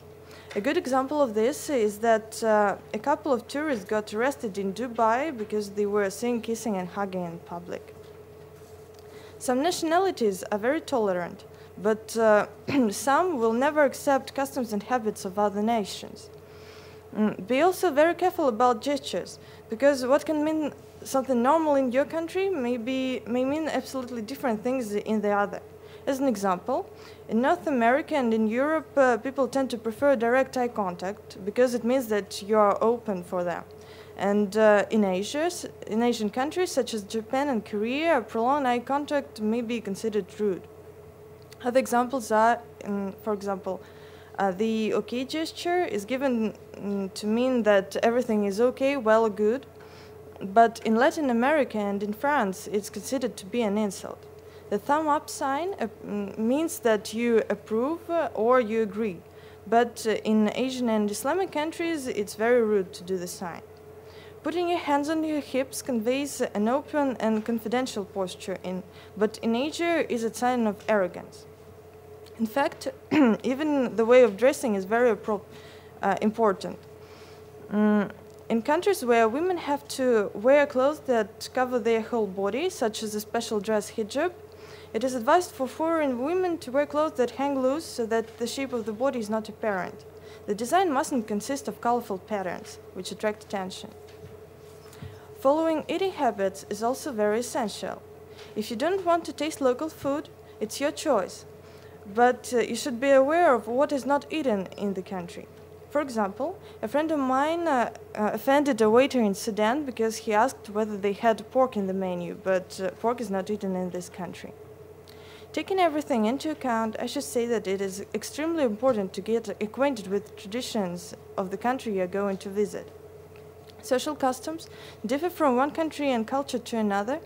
Speaker 13: A good example of this is that a couple of tourists got arrested in Dubai because they were seen kissing and hugging in public. Some nationalities are very tolerant, but some will never accept customs and habits of other nations. Be also very careful about gestures, because what can mean something normal in your country may mean absolutely different things in the other. As an example, in North America and in Europe, people tend to prefer direct eye contact because it means that you are open for them. And in Asian countries such as Japan and Korea, prolonged eye contact may be considered rude. Other examples are, for example, the OK gesture is given to mean that everything is okay, well or good. but in Latin America and in France, it's considered to be an insult. The thumb up sign means that you approve or you agree, but in Asian and Islamic countries, it's very rude to do the sign. Putting your hands on your hips conveys an open and confidential posture, but in Asia is a sign of arrogance. In fact, even the way of dressing is very important. In countries where women have to wear clothes that cover their whole body, such as a special dress hijab, it is advised for foreign women to wear clothes that hang loose so that the shape of the body is not apparent. The design mustn't consist of colorful patterns, which attract attention. Following eating habits is also very essential. If you don't want to taste local food, it's your choice, but you should be aware of what is not eaten in the country. For example, a friend of mine offended a waiter in Sudan because he asked whether they had pork in the menu, but pork is not eaten in this country. Taking everything into account, I should say that it is extremely important to get acquainted with traditions of the country you are going to visit. Social customs differ from one country and culture to another,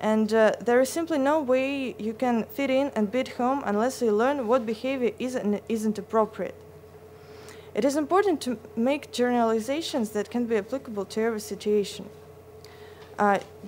Speaker 13: and there is simply no way you can fit in and be at home unless you learn what behavior is and isn't appropriate. It is important to make generalizations that can be applicable to every situation.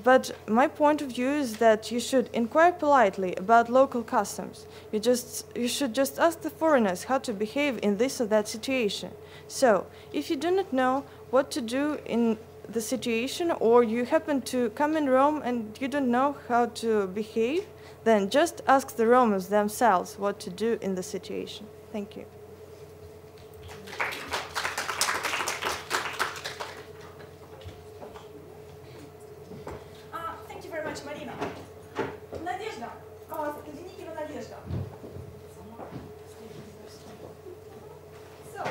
Speaker 13: But my point of view is that you should inquire politely about local customs. You should just ask the foreigners how to behave in this or that situation. So, if you do not know what to do in the situation, or you happen to come in Rome and you don't know how to behave, then just ask the Romans themselves what to do in the situation. Thank you.
Speaker 2: Thank you very much, Marina. Nadezhda, Студенькина Nadezhda. So,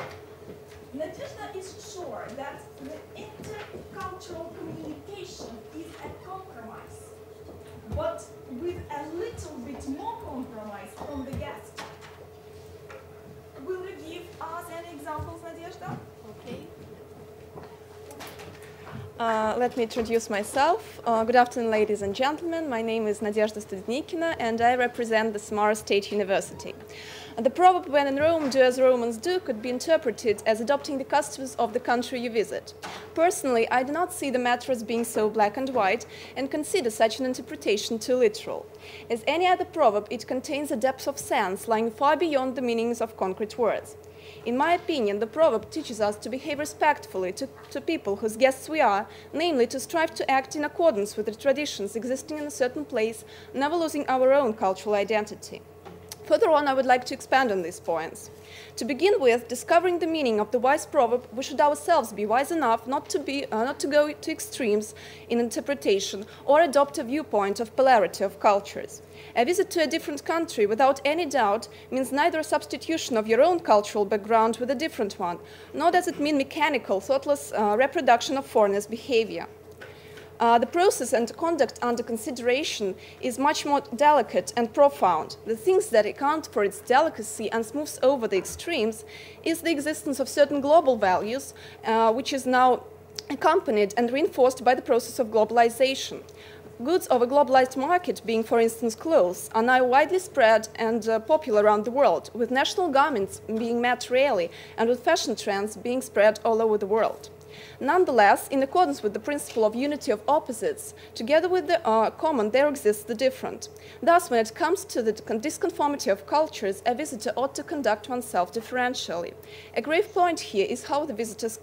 Speaker 2: Nadezhda is sure that the intercultural communication is a compromise, but with a little bit more compromise from the guest. Will you give us any examples, Nadezhda? Okay.
Speaker 12: Let me introduce myself. Good afternoon, ladies and gentlemen. My name is Nadezhda Studnikina, and I represent the Samara State University. The proverb, when in Rome, do as Romans do, could be interpreted as adopting the customs of the country you visit. Personally, I do not see the matter as being so black and white, and consider such an interpretation too literal. As any other proverb, it contains a depth of sense lying far beyond the meanings of concrete words. In my opinion, the proverb teaches us to behave respectfully to people whose guests we are, namely to strive to act in accordance with the traditions existing in a certain place, never losing our own cultural identity. Further on, I would like to expand on these points. To begin with, discovering the meaning of the wise proverb, we should ourselves be wise enough not to go to extremes in interpretation or adopt a viewpoint of polarity of cultures. A visit to a different country, without any doubt, means neither a substitution of your own cultural background with a different one, nor does it mean mechanical, thoughtless reproduction of foreigners' behavior. The process and conduct under consideration is much more delicate and profound. The things that account for its delicacy and smooths over the extremes is the existence of certain global values, which is now accompanied and reinforced by the process of globalization. Goods of a globalized market, being for instance clothes, are now widely spread and popular around the world, with national garments being met rarely and with fashion trends being spread all over the world. Nonetheless, in accordance with the principle of unity of opposites, together with the common there exists the different. Thus, when it comes to the disconformity of cultures, a visitor ought to conduct oneself differentially. A grave point here is how the visitor's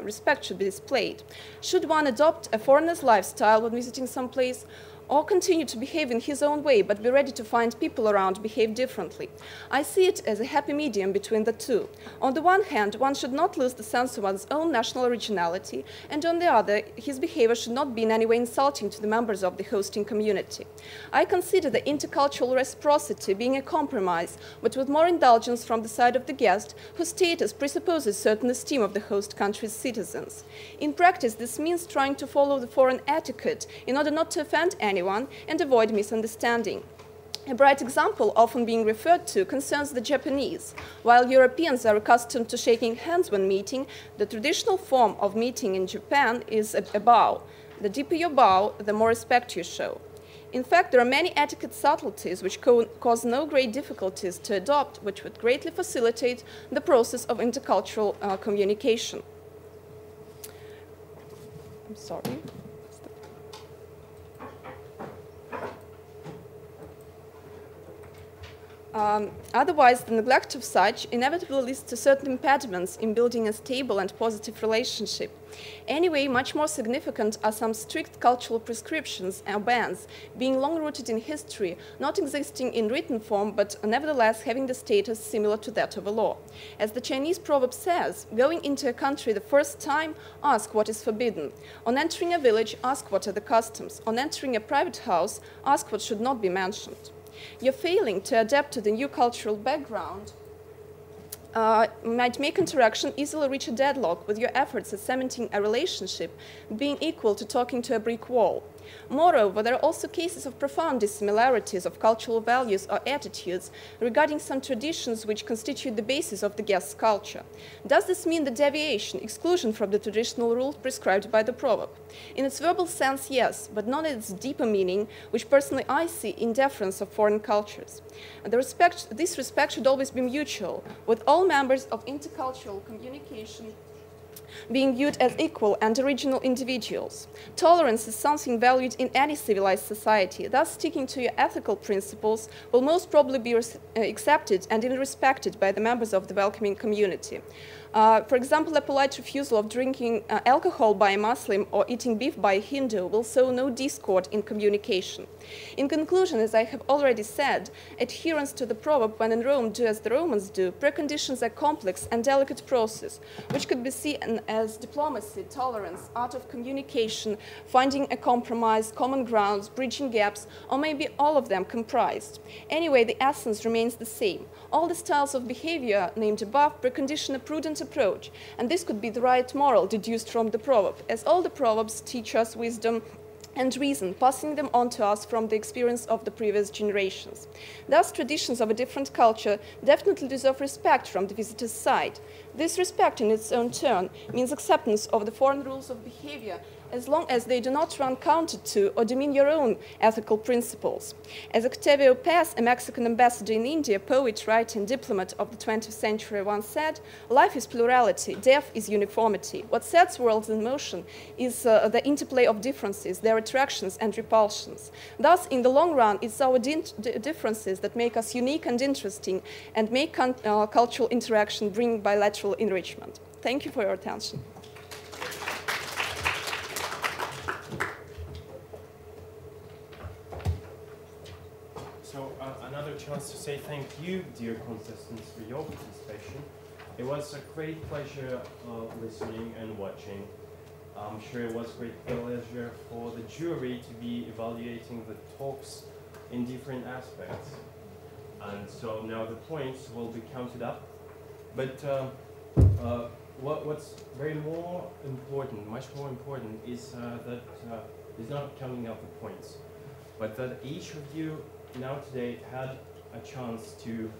Speaker 12: respect should be displayed. Should one adopt a foreigner's lifestyle when visiting some place, or continue to behave in his own way, but be ready to find people around behave differently? I see it as a happy medium between the two. On the one hand, one should not lose the sense of one's own national originality, and on the other, his behavior should not be in any way insulting to the members of the hosting community. I consider the intercultural reciprocity being a compromise, but with more indulgence from the side of the guest, whose status presupposes certain esteem of the host country's citizens. In practice, this means trying to follow the foreign etiquette in order not to offend anyone and avoid misunderstanding.
Speaker 14: A bright example often being referred to concerns the Japanese. While Europeans are accustomed to shaking hands when meeting, the traditional form of meeting in Japan is a bow. The deeper your bow, the more respect you show. In fact, there are many etiquette subtleties which cause no great difficulties to adopt, which would greatly facilitate the process of intercultural communication. I'm sorry. Otherwise, the neglect of such inevitably leads to certain impediments in building a stable and positive relationship. Anyway, much more significant are some strict cultural prescriptions and bans, being long-rooted in history, not existing in written form, but nevertheless having the status similar to that of a law. As the Chinese proverb says, going into a country the first time, ask what is forbidden. On entering a village, ask what are the customs. On entering a private house, ask what should not be mentioned. Your failing to adapt to the new cultural background might make interaction easily reach a deadlock, with your efforts at cementing a relationship being equal to talking to a brick wall. Moreover, there are also cases of profound dissimilarities of cultural values or attitudes regarding some traditions which constitute the basis of the guest's culture. Does this mean the deviation, exclusion from the traditional rules prescribed by the proverb? In its verbal sense, yes, but not in its deeper meaning, which personally I see in deference of foreign cultures. This respect should always be mutual, with all members of intercultural communication being viewed as equal and original individuals. Tolerance is something valued in any civilized society. Thus, sticking to your ethical principles will most probably be accepted and even respected by the members of the welcoming community. For example, a polite refusal of drinking alcohol by a Muslim or eating beef by a Hindu will sow no discord in communication. In conclusion, as I have already said, adherence to the proverb, when in Rome, do as the Romans do, preconditions a complex and delicate process, which could be seen as diplomacy, tolerance, art of communication, finding a compromise, common grounds, bridging gaps, or maybe all of them comprised. Anyway, the essence remains the same. All the styles of behavior named above precondition a prudent approach, and this could be the right moral deduced from the proverb, as all the proverbs teach us wisdom and reason, passing them on to us from the experience of the previous generations. Thus, traditions of a different culture definitely deserve respect from the visitor's side. This respect in its own turn means acceptance of the foreign rules of behavior, as long as they do not run counter to or demean your own ethical principles. As Octavio Paz, a Mexican ambassador in India, poet, writer, and diplomat of the 20th century, once said, "Life is plurality, death is uniformity. What sets worlds in motion is the interplay of differences, their attractions and repulsions. Thus, in the long run, it's our differences that make us unique and interesting and make cultural interaction bring bilateral enrichment." Thank you for your attention.
Speaker 1: So another chance to say thank you, dear contestants, for your participation. It was a great pleasure listening and watching. I'm sure it was a great pleasure for the jury to be evaluating the talks in different aspects. And so now the points will be counted up. But what's very more important, much more important, is that is not counting up the points, but that each of you now today had a chance to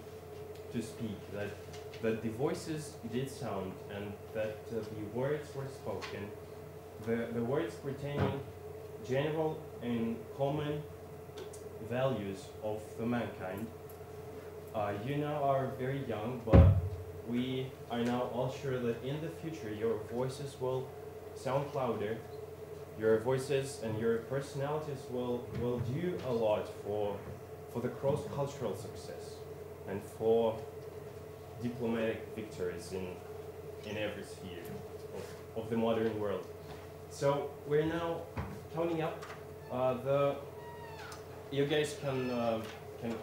Speaker 1: speak, that the voices did sound, and that the words were spoken, the words pertaining general and common values of the mankind. You now are very young, but we are now all sure that in the future your voices will sound louder, your voices and your personalities will do a lot for the cross-cultural success and for diplomatic victories in every sphere of the modern world. So we're now counting up. You guys can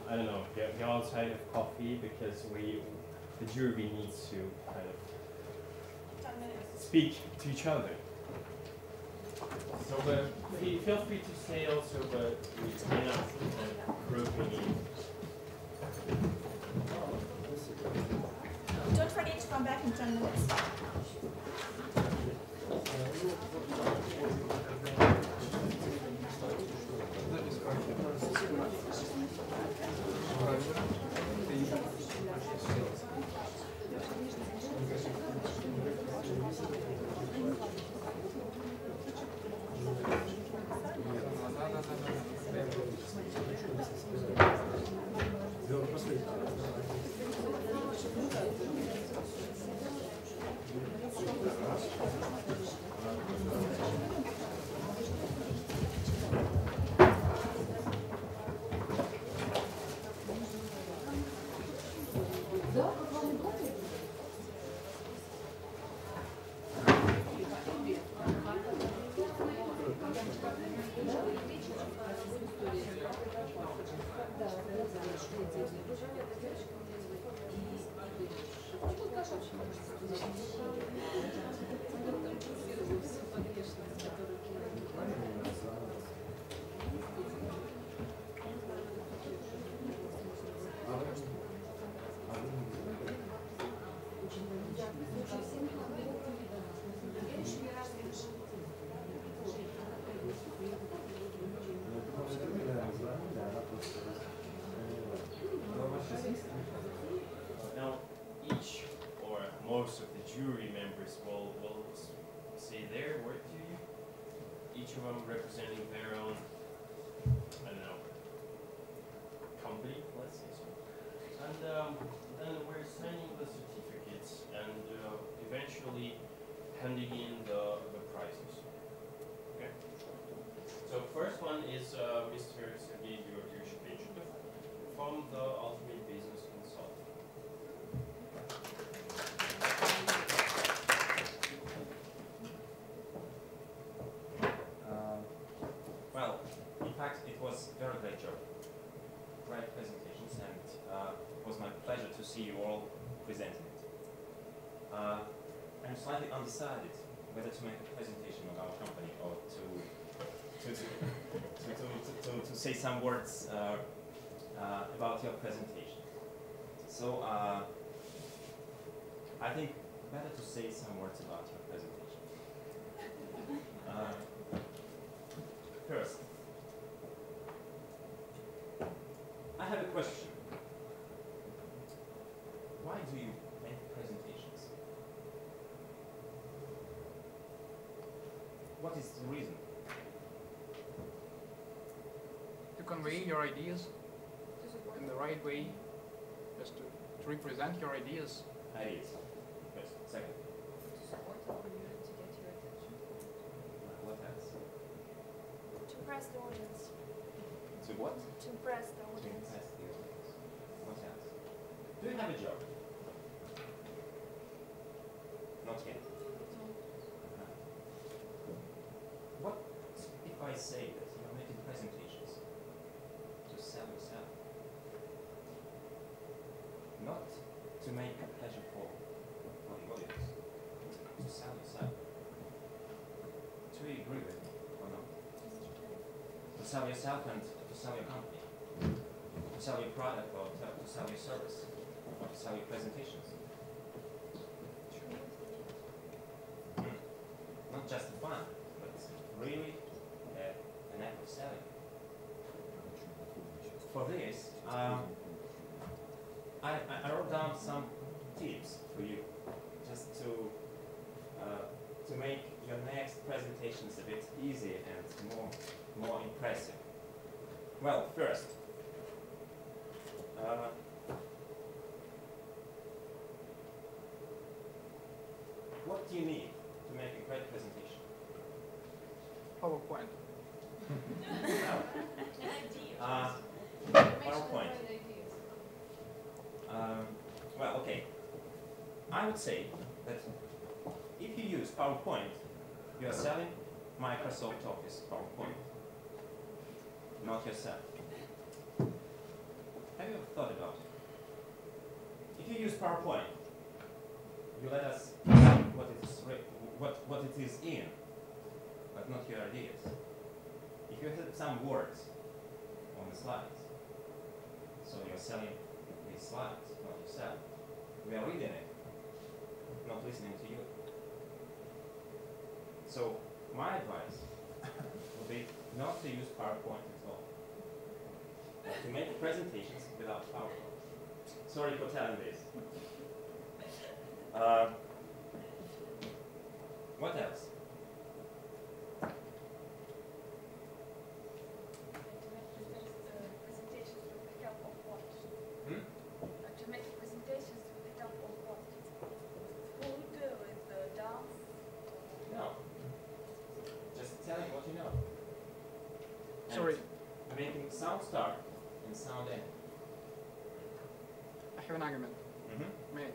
Speaker 1: I don't know, go outside of coffee, because the jury needs to kind of speak to each other. So feel free to stay also, but we're not grouping in.
Speaker 2: Don't forget to come back in 10 minutes.
Speaker 1: Now, each or most of the jury members will say their word to you, each of them representing their own, I don't know, company, let's say so. And then we're signing the certificates and eventually handing in the prizes. Okay? So first one is Mr. Sergey Georgievich from the Ultimate Business Consultant.
Speaker 15: Well, in fact, it was a very great job. Great presentations, and it was my pleasure to see you all presenting it. I'm slightly undecided whether to make a presentation of our company or to say some words about your presentation. So I think better to say some words about your presentation. First, I have a question. Why do you make presentations? What is the reason?
Speaker 11: To convey your ideas in the right way, just to represent your ideas.
Speaker 15: Ideas. First. Second. What else?
Speaker 12: To impress the audience.
Speaker 15: To what?
Speaker 12: To impress the audience.
Speaker 15: To impress the audience. What else? Do you have a job? Not yet. What if I say that you're making presentations to sell yourself? Not to make a pleasure for the audience, to sell yourself. Do you agree with me or not? To sell yourself and to sell your company, to sell your product or to sell your service, or to sell your presentations. Not just fun, but really an act of selling. For this, I wrote down some tips for you, just to make your next presentations a bit easier and more impressive. Well, first, what do you need to make a great presentation?
Speaker 11: PowerPoint.
Speaker 15: PowerPoint. Well, okay. I would say that if you use PowerPoint, you are selling Microsoft Office PowerPoint, not yourself. Have you ever thought about it? If you use PowerPoint, you let us see what it is in, but not your ideas. If you have some words on the slides, so you're selling these slides, not yourself. We are reading it, not listening to you. So my advice would be not to use PowerPoint at all, but to make presentations without PowerPoint. Sorry for telling this. What else?
Speaker 16: To make presentations with the help of what? Food, with dance?
Speaker 15: No. Just telling what you know.
Speaker 11: Sorry.
Speaker 15: And making sound start and sound end.
Speaker 11: I have an argument.
Speaker 15: Mm-hmm.
Speaker 11: Right.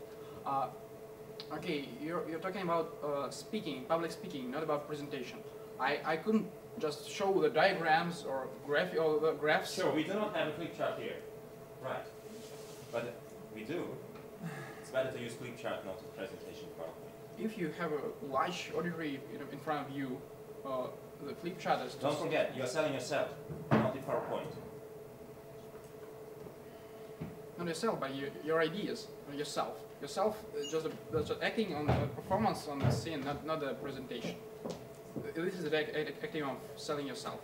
Speaker 11: Okay, you're talking about speaking, public speaking, not about presentation. I couldn't just show the diagrams or the graphs?
Speaker 15: Sure, we do not have a flip chart here. Right. But we do. It's better to use flip chart, not a presentation PowerPoint.
Speaker 11: If you have a large auditory in front of you, the flip chart is...
Speaker 15: Don't forget, you are selling yourself, not the PowerPoint.
Speaker 11: Not yourself, but your ideas, yourself. Yourself is just acting on the performance on the scene, not the presentation. This is the acting of selling yourself.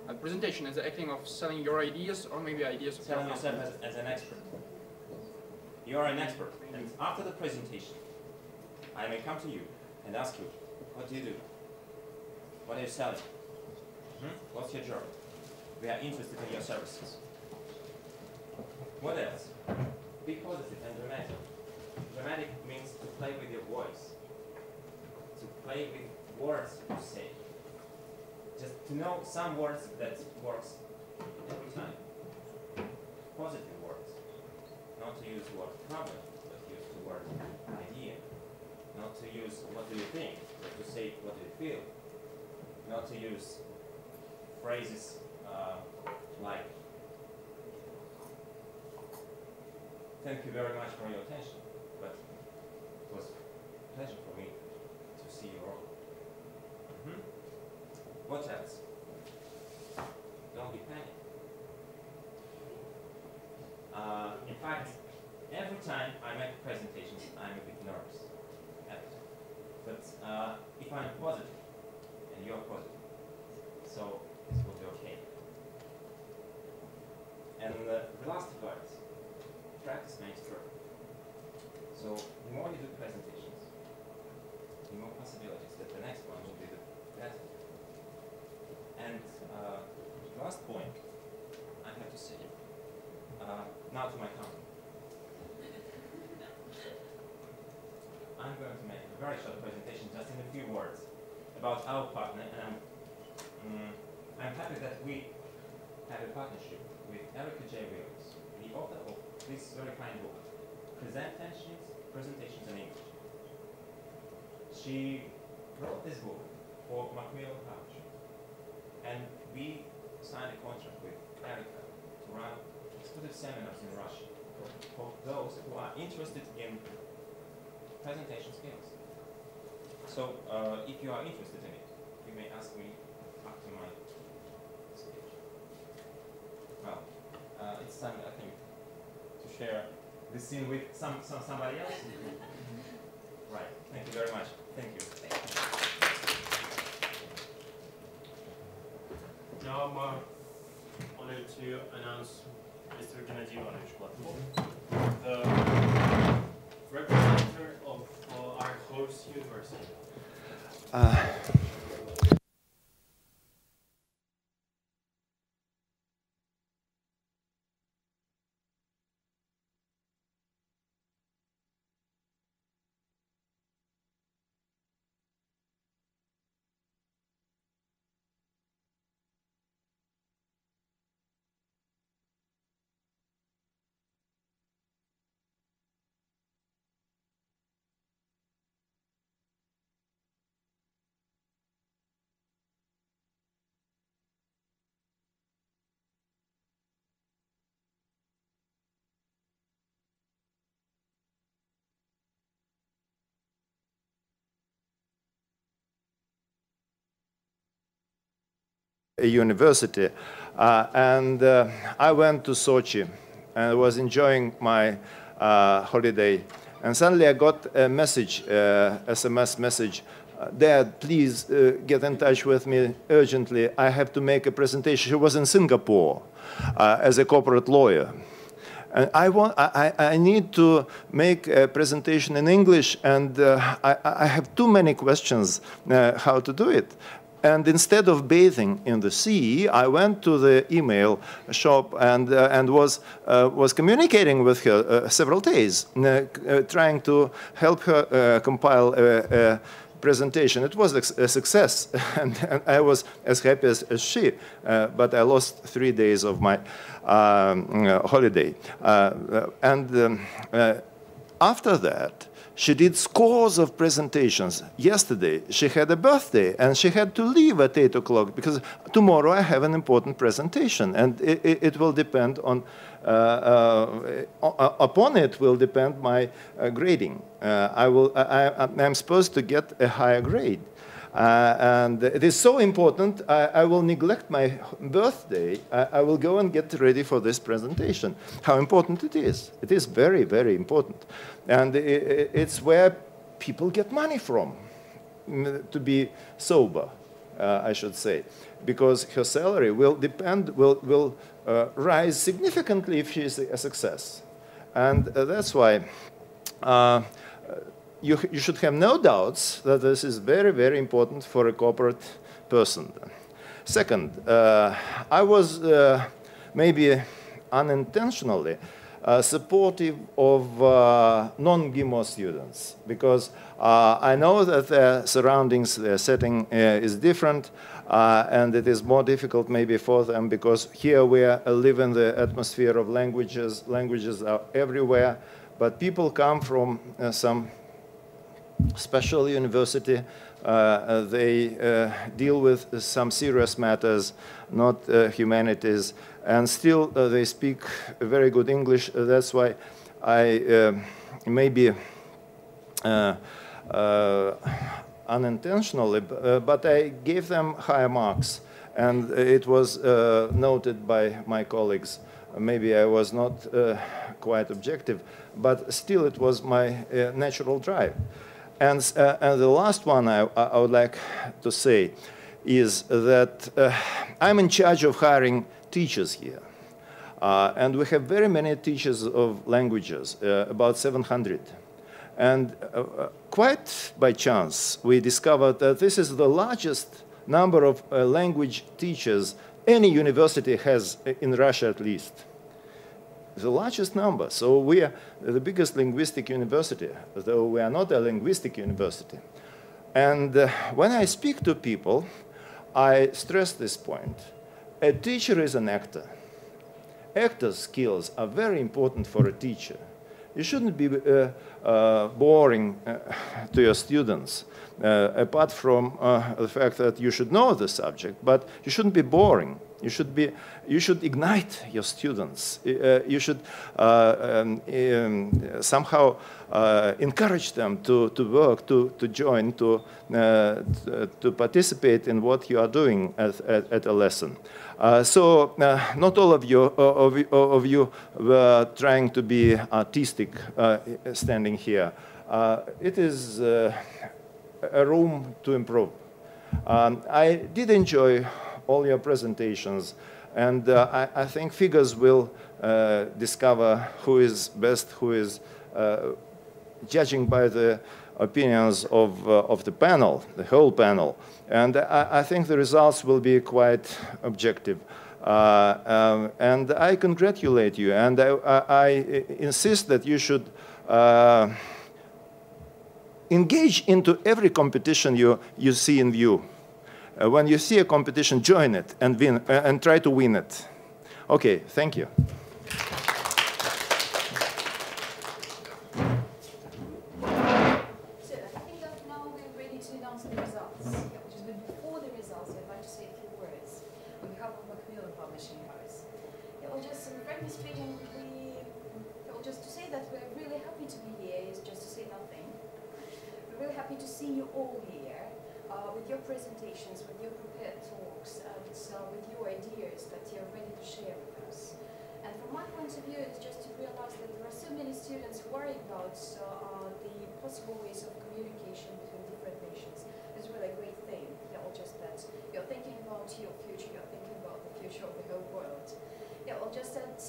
Speaker 11: A presentation is the acting of selling your ideas or maybe ideas of
Speaker 15: selling yourself as an expert. You are an expert, and after the presentation, I may come to you and ask you, what do you do? What are you selling? What's your job? We are interested in your services. What else? Be positive and dramatic. Dramatic means to play with your voice, to play with words you say. Just to know some words that works every time. Positive words. Not to use the word problem, but use the word idea. Not to use what do you think, but to say what do you feel. Not to use phrases like thank you very much for your attention, but it was a pleasure for me to see you all. What else? Don't be panicked. In fact, every time I make presentations, I'm a bit nervous. Every time. But if I'm positive, and you're positive, so this will be okay. And the last advice, practice makes perfect. So the more you do presentations, the more possibilities that the next one will be the better. And the last point, I have to say, now to my company. I'm going to make a very short presentation, just in a few words, about our partner, and I'm happy that we have a partnership with Erica J. Williams, the author of this very fine book, Presentations in English. She wrote this book for Macmillan Publishing, and we signed a contract with Erica to run exclusive seminars in Russia for those who are interested in presentation skills. So if you are interested in it, you may ask me after my speech. Well, it's time, I think, to share the scene with somebody else. Right. Thank you very much. Thank you.
Speaker 1: Now I'm honored to announce Mr. Gennady Ivanovich Platov, the representative of our host university.
Speaker 17: A university, and I went to Sochi and was enjoying my holiday, and suddenly I got a message, SMS message, Dad, please get in touch with me urgently. I have to make a presentation. She was in Singapore as a corporate lawyer. And I need to make a presentation in English, and I have too many questions how to do it. And instead of bathing in the sea, I went to the email shop and was communicating with her several days, trying to help her compile a presentation. It was a success, and I was as happy as she, but I lost 3 days of my holiday. After that, She did scores of presentations. Yesterday, she had a birthday, and she had to leave at 8 o'clock because tomorrow I have an important presentation, and it will depend on, upon it will depend my grading. I'm supposed to get a higher grade. And it is so important, I will neglect my birthday. I will go and get ready for this presentation. How important it is. It is very, very important. And it's where people get money from, to be sober, I should say. Because her salary will rise significantly if she is a success. And that's why you should have no doubts that this is very, very important for a corporate person. Second, I was maybe unintentionally supportive of non-MGIMO students because I know that their surroundings, their setting is different and it is more difficult maybe for them because here we live in the atmosphere of languages. Languages are everywhere, but people come from some special university. They deal with some serious matters, not humanities, and still they speak very good English. That's why I maybe unintentionally, but I gave them higher marks, and it was noted by my colleagues. Maybe I was not quite objective, but still it was my natural drive. And the last one I would like to say is that I'm in charge of hiring teachers here. And we have very many teachers of languages, about 700. And quite by chance, we discovered that this is the largest number of language teachers any university has in Russia at least. The largest number. So we are the biggest linguistic university, though we are not a linguistic university. And when I speak to people, I stress this point. A teacher is an actor. Actor's skills are very important for a teacher. You shouldn't be boring to your students, apart from the fact that you should know the subject, but you shouldn't be boring. You should ignite your students. You should somehow encourage them to work, to join, to participate in what you are doing at a lesson. So not all of you were trying to be artistic standing here. It is a room to improve. I did enjoy all your presentations, and I think figures will discover who is best, who is judging by the opinions of the panel, the whole panel. And I think the results will be quite objective. And I congratulate you, and I insist that you should engage into every competition you see in view. When you see a competition, join it and win, and try to win it. Okay, thank you.
Speaker 18: So I think that now we're ready to announce the results. Yeah, which is, but before the results, I'd like to say a few words on behalf of Macmillan Publishing House. Yeah, well, just frankly speaking, just to say that we're really happy to be here is just to say nothing. We're really happy to see you all here. With your presentations, with your prepared talks, and with your ideas that you're ready to share with us. And from my point of view, it's just to realize that there are so many students worried about the possible ways of communication between different nations. It's really a great thing. Yeah, just that you're thinking about your future, you're thinking about the future of the whole world. Yeah, well, just that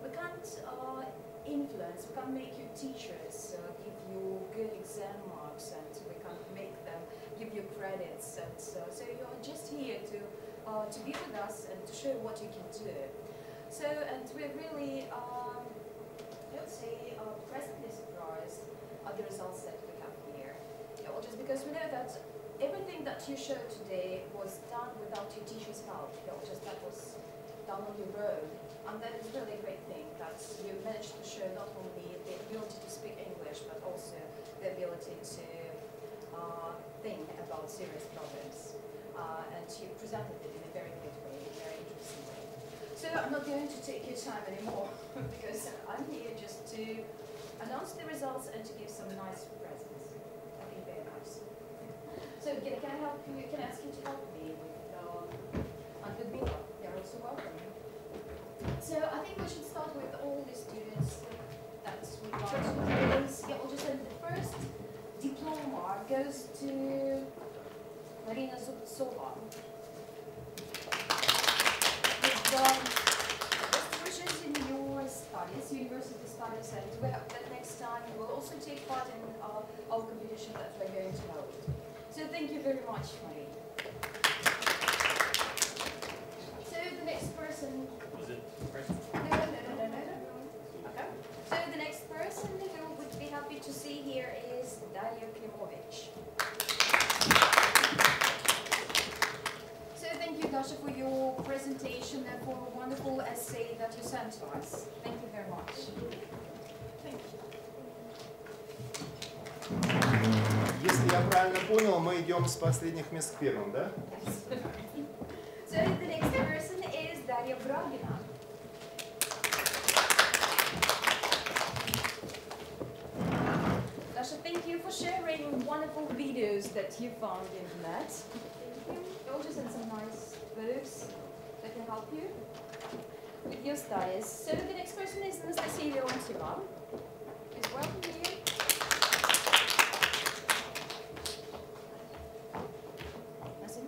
Speaker 18: we can't influence, we can't make you teachers, give you good exam marks, and we can't make them give you credits, and so you're just here to be with us and to show what you can do. So, and we're really, I would say, pleasantly surprised at the results that we have here. Yeah, well, just because we know that everything that you showed today was done without your teacher's help. Yeah, well, just that was done done on your own. And that is really a great thing, that you managed to show not only the ability to speak English, but also the ability to think about serious problems. And you presented it in a very good way, very interesting way. So I'm not going to take your time anymore, because I'm here just to announce the results and to give some nice presents. I think very nice. So can I help you? Can I ask you to help me with Mira? You're also welcome. So I think we should start with all the students that we like to praise. Yeah, we'll just say the first diploma goes to Marina Zubtsova. With wishes in your studies, university studies, and we hope that next time you will also take part in our competition that we're going to hold. So thank you very much, Marie. So the next person.
Speaker 1: Was it first?
Speaker 18: No. Okay. So the next person who would be happy to see here is Daria Klimovich. So thank you, Dasha, for your presentation and for a wonderful essay that you sent to us. Thank you very much. Thank you.
Speaker 17: Если я правильно понял, мы идем с последних мест к первым, да?
Speaker 18: So the next person is Daria Bragina. Dasha, thank you for sharing wonderful videos that you found on the internet. Thank you. You also sent some nice books that can help you with your studies. So the next person is Anastasia Leontieva. Please welcome you.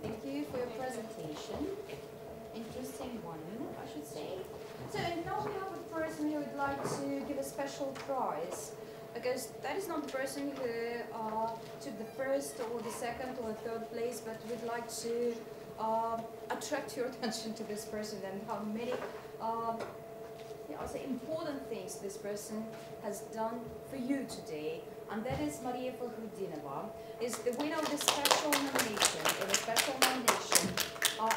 Speaker 18: Thank you for your presentation. Interesting one, I should say. So now we have a person who would like to give a special prize, because that is not the person who took the first or the second or the third place, but we'd like to attract your attention to this person and how many I'll say important things this person has done for you today. And that is Maria Fahrudinova, is the winner of the special nomination,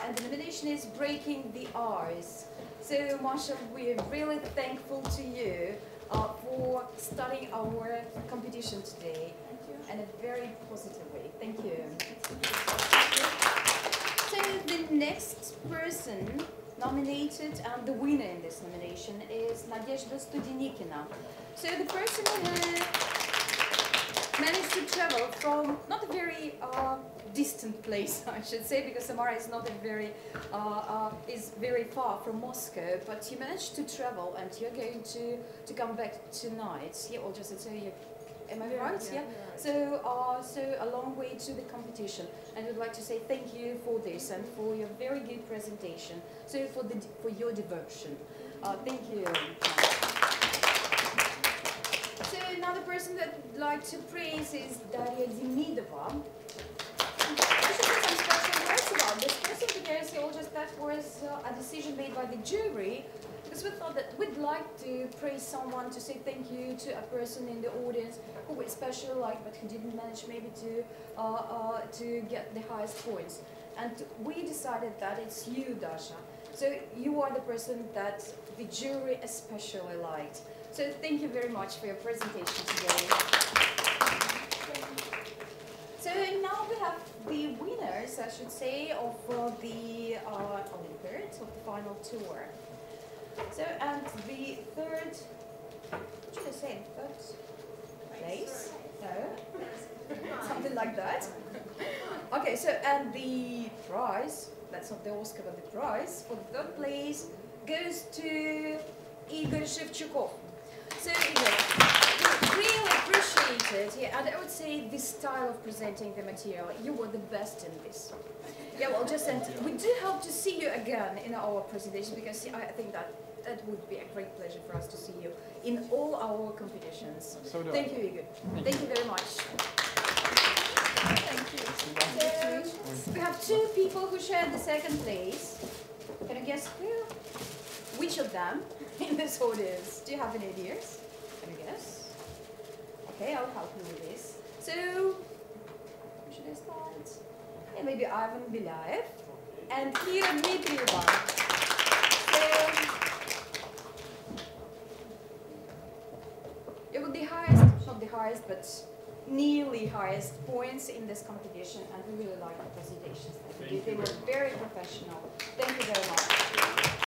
Speaker 18: and the nomination is Breaking the Ice. So, Masha, we're really thankful to you for starting our competition today in a very positive way. Thank you. So, the next person nominated and the winner in this nomination is Nadezhda Studenikina. So, the person who managed to travel from not a very distant place, I should say, because Samara is not a very is very far from Moscow. But you managed to travel, and you're going to come back tonight. Yeah, or just to you. Am I right? Yeah. So a long way to the competition, and I'd like to say thank you for this and for your very good presentation. So for your devotion, thank you. So another person that I'd like to praise is Daria Demidova. I should say some special words about this person, because that was a decision made by the jury, because we thought that we'd like to praise someone, to say thank you to a person in the audience who we especially liked but who didn't manage maybe to get the highest points. And we decided that it's you, Dasha. So you are the person that the jury especially liked. So thank you very much for your presentation today. So now we have the winners, I should say, of the Olympiads, of the final tour. So, and the third, what should I say, third place? No? Something like that. Okay, so, and the prize, that's not the Oscar, but the prize for the third place goes to Igor Shevchukov. So, Igor, really appreciate it. Yeah, and I would say this style of presenting the material, you were the best in this. Yeah, well, and we do hope to see you again in our presentation, because I think that would be a great pleasure for us to see you in all our competitions. So thank you, Igor. Thank you very much. Thank you. So we have two people who shared the second place. Can you guess who? Which of them in this audience? Do you have any ideas? Can you guess? Okay, I'll help you with this. So, who should I start? Yeah, maybe Ivan Belayev and Kira Dmitrieva. So, highest, but nearly highest points in this competition, and we really liked the presentations that they did. They were very professional. Thank you very much.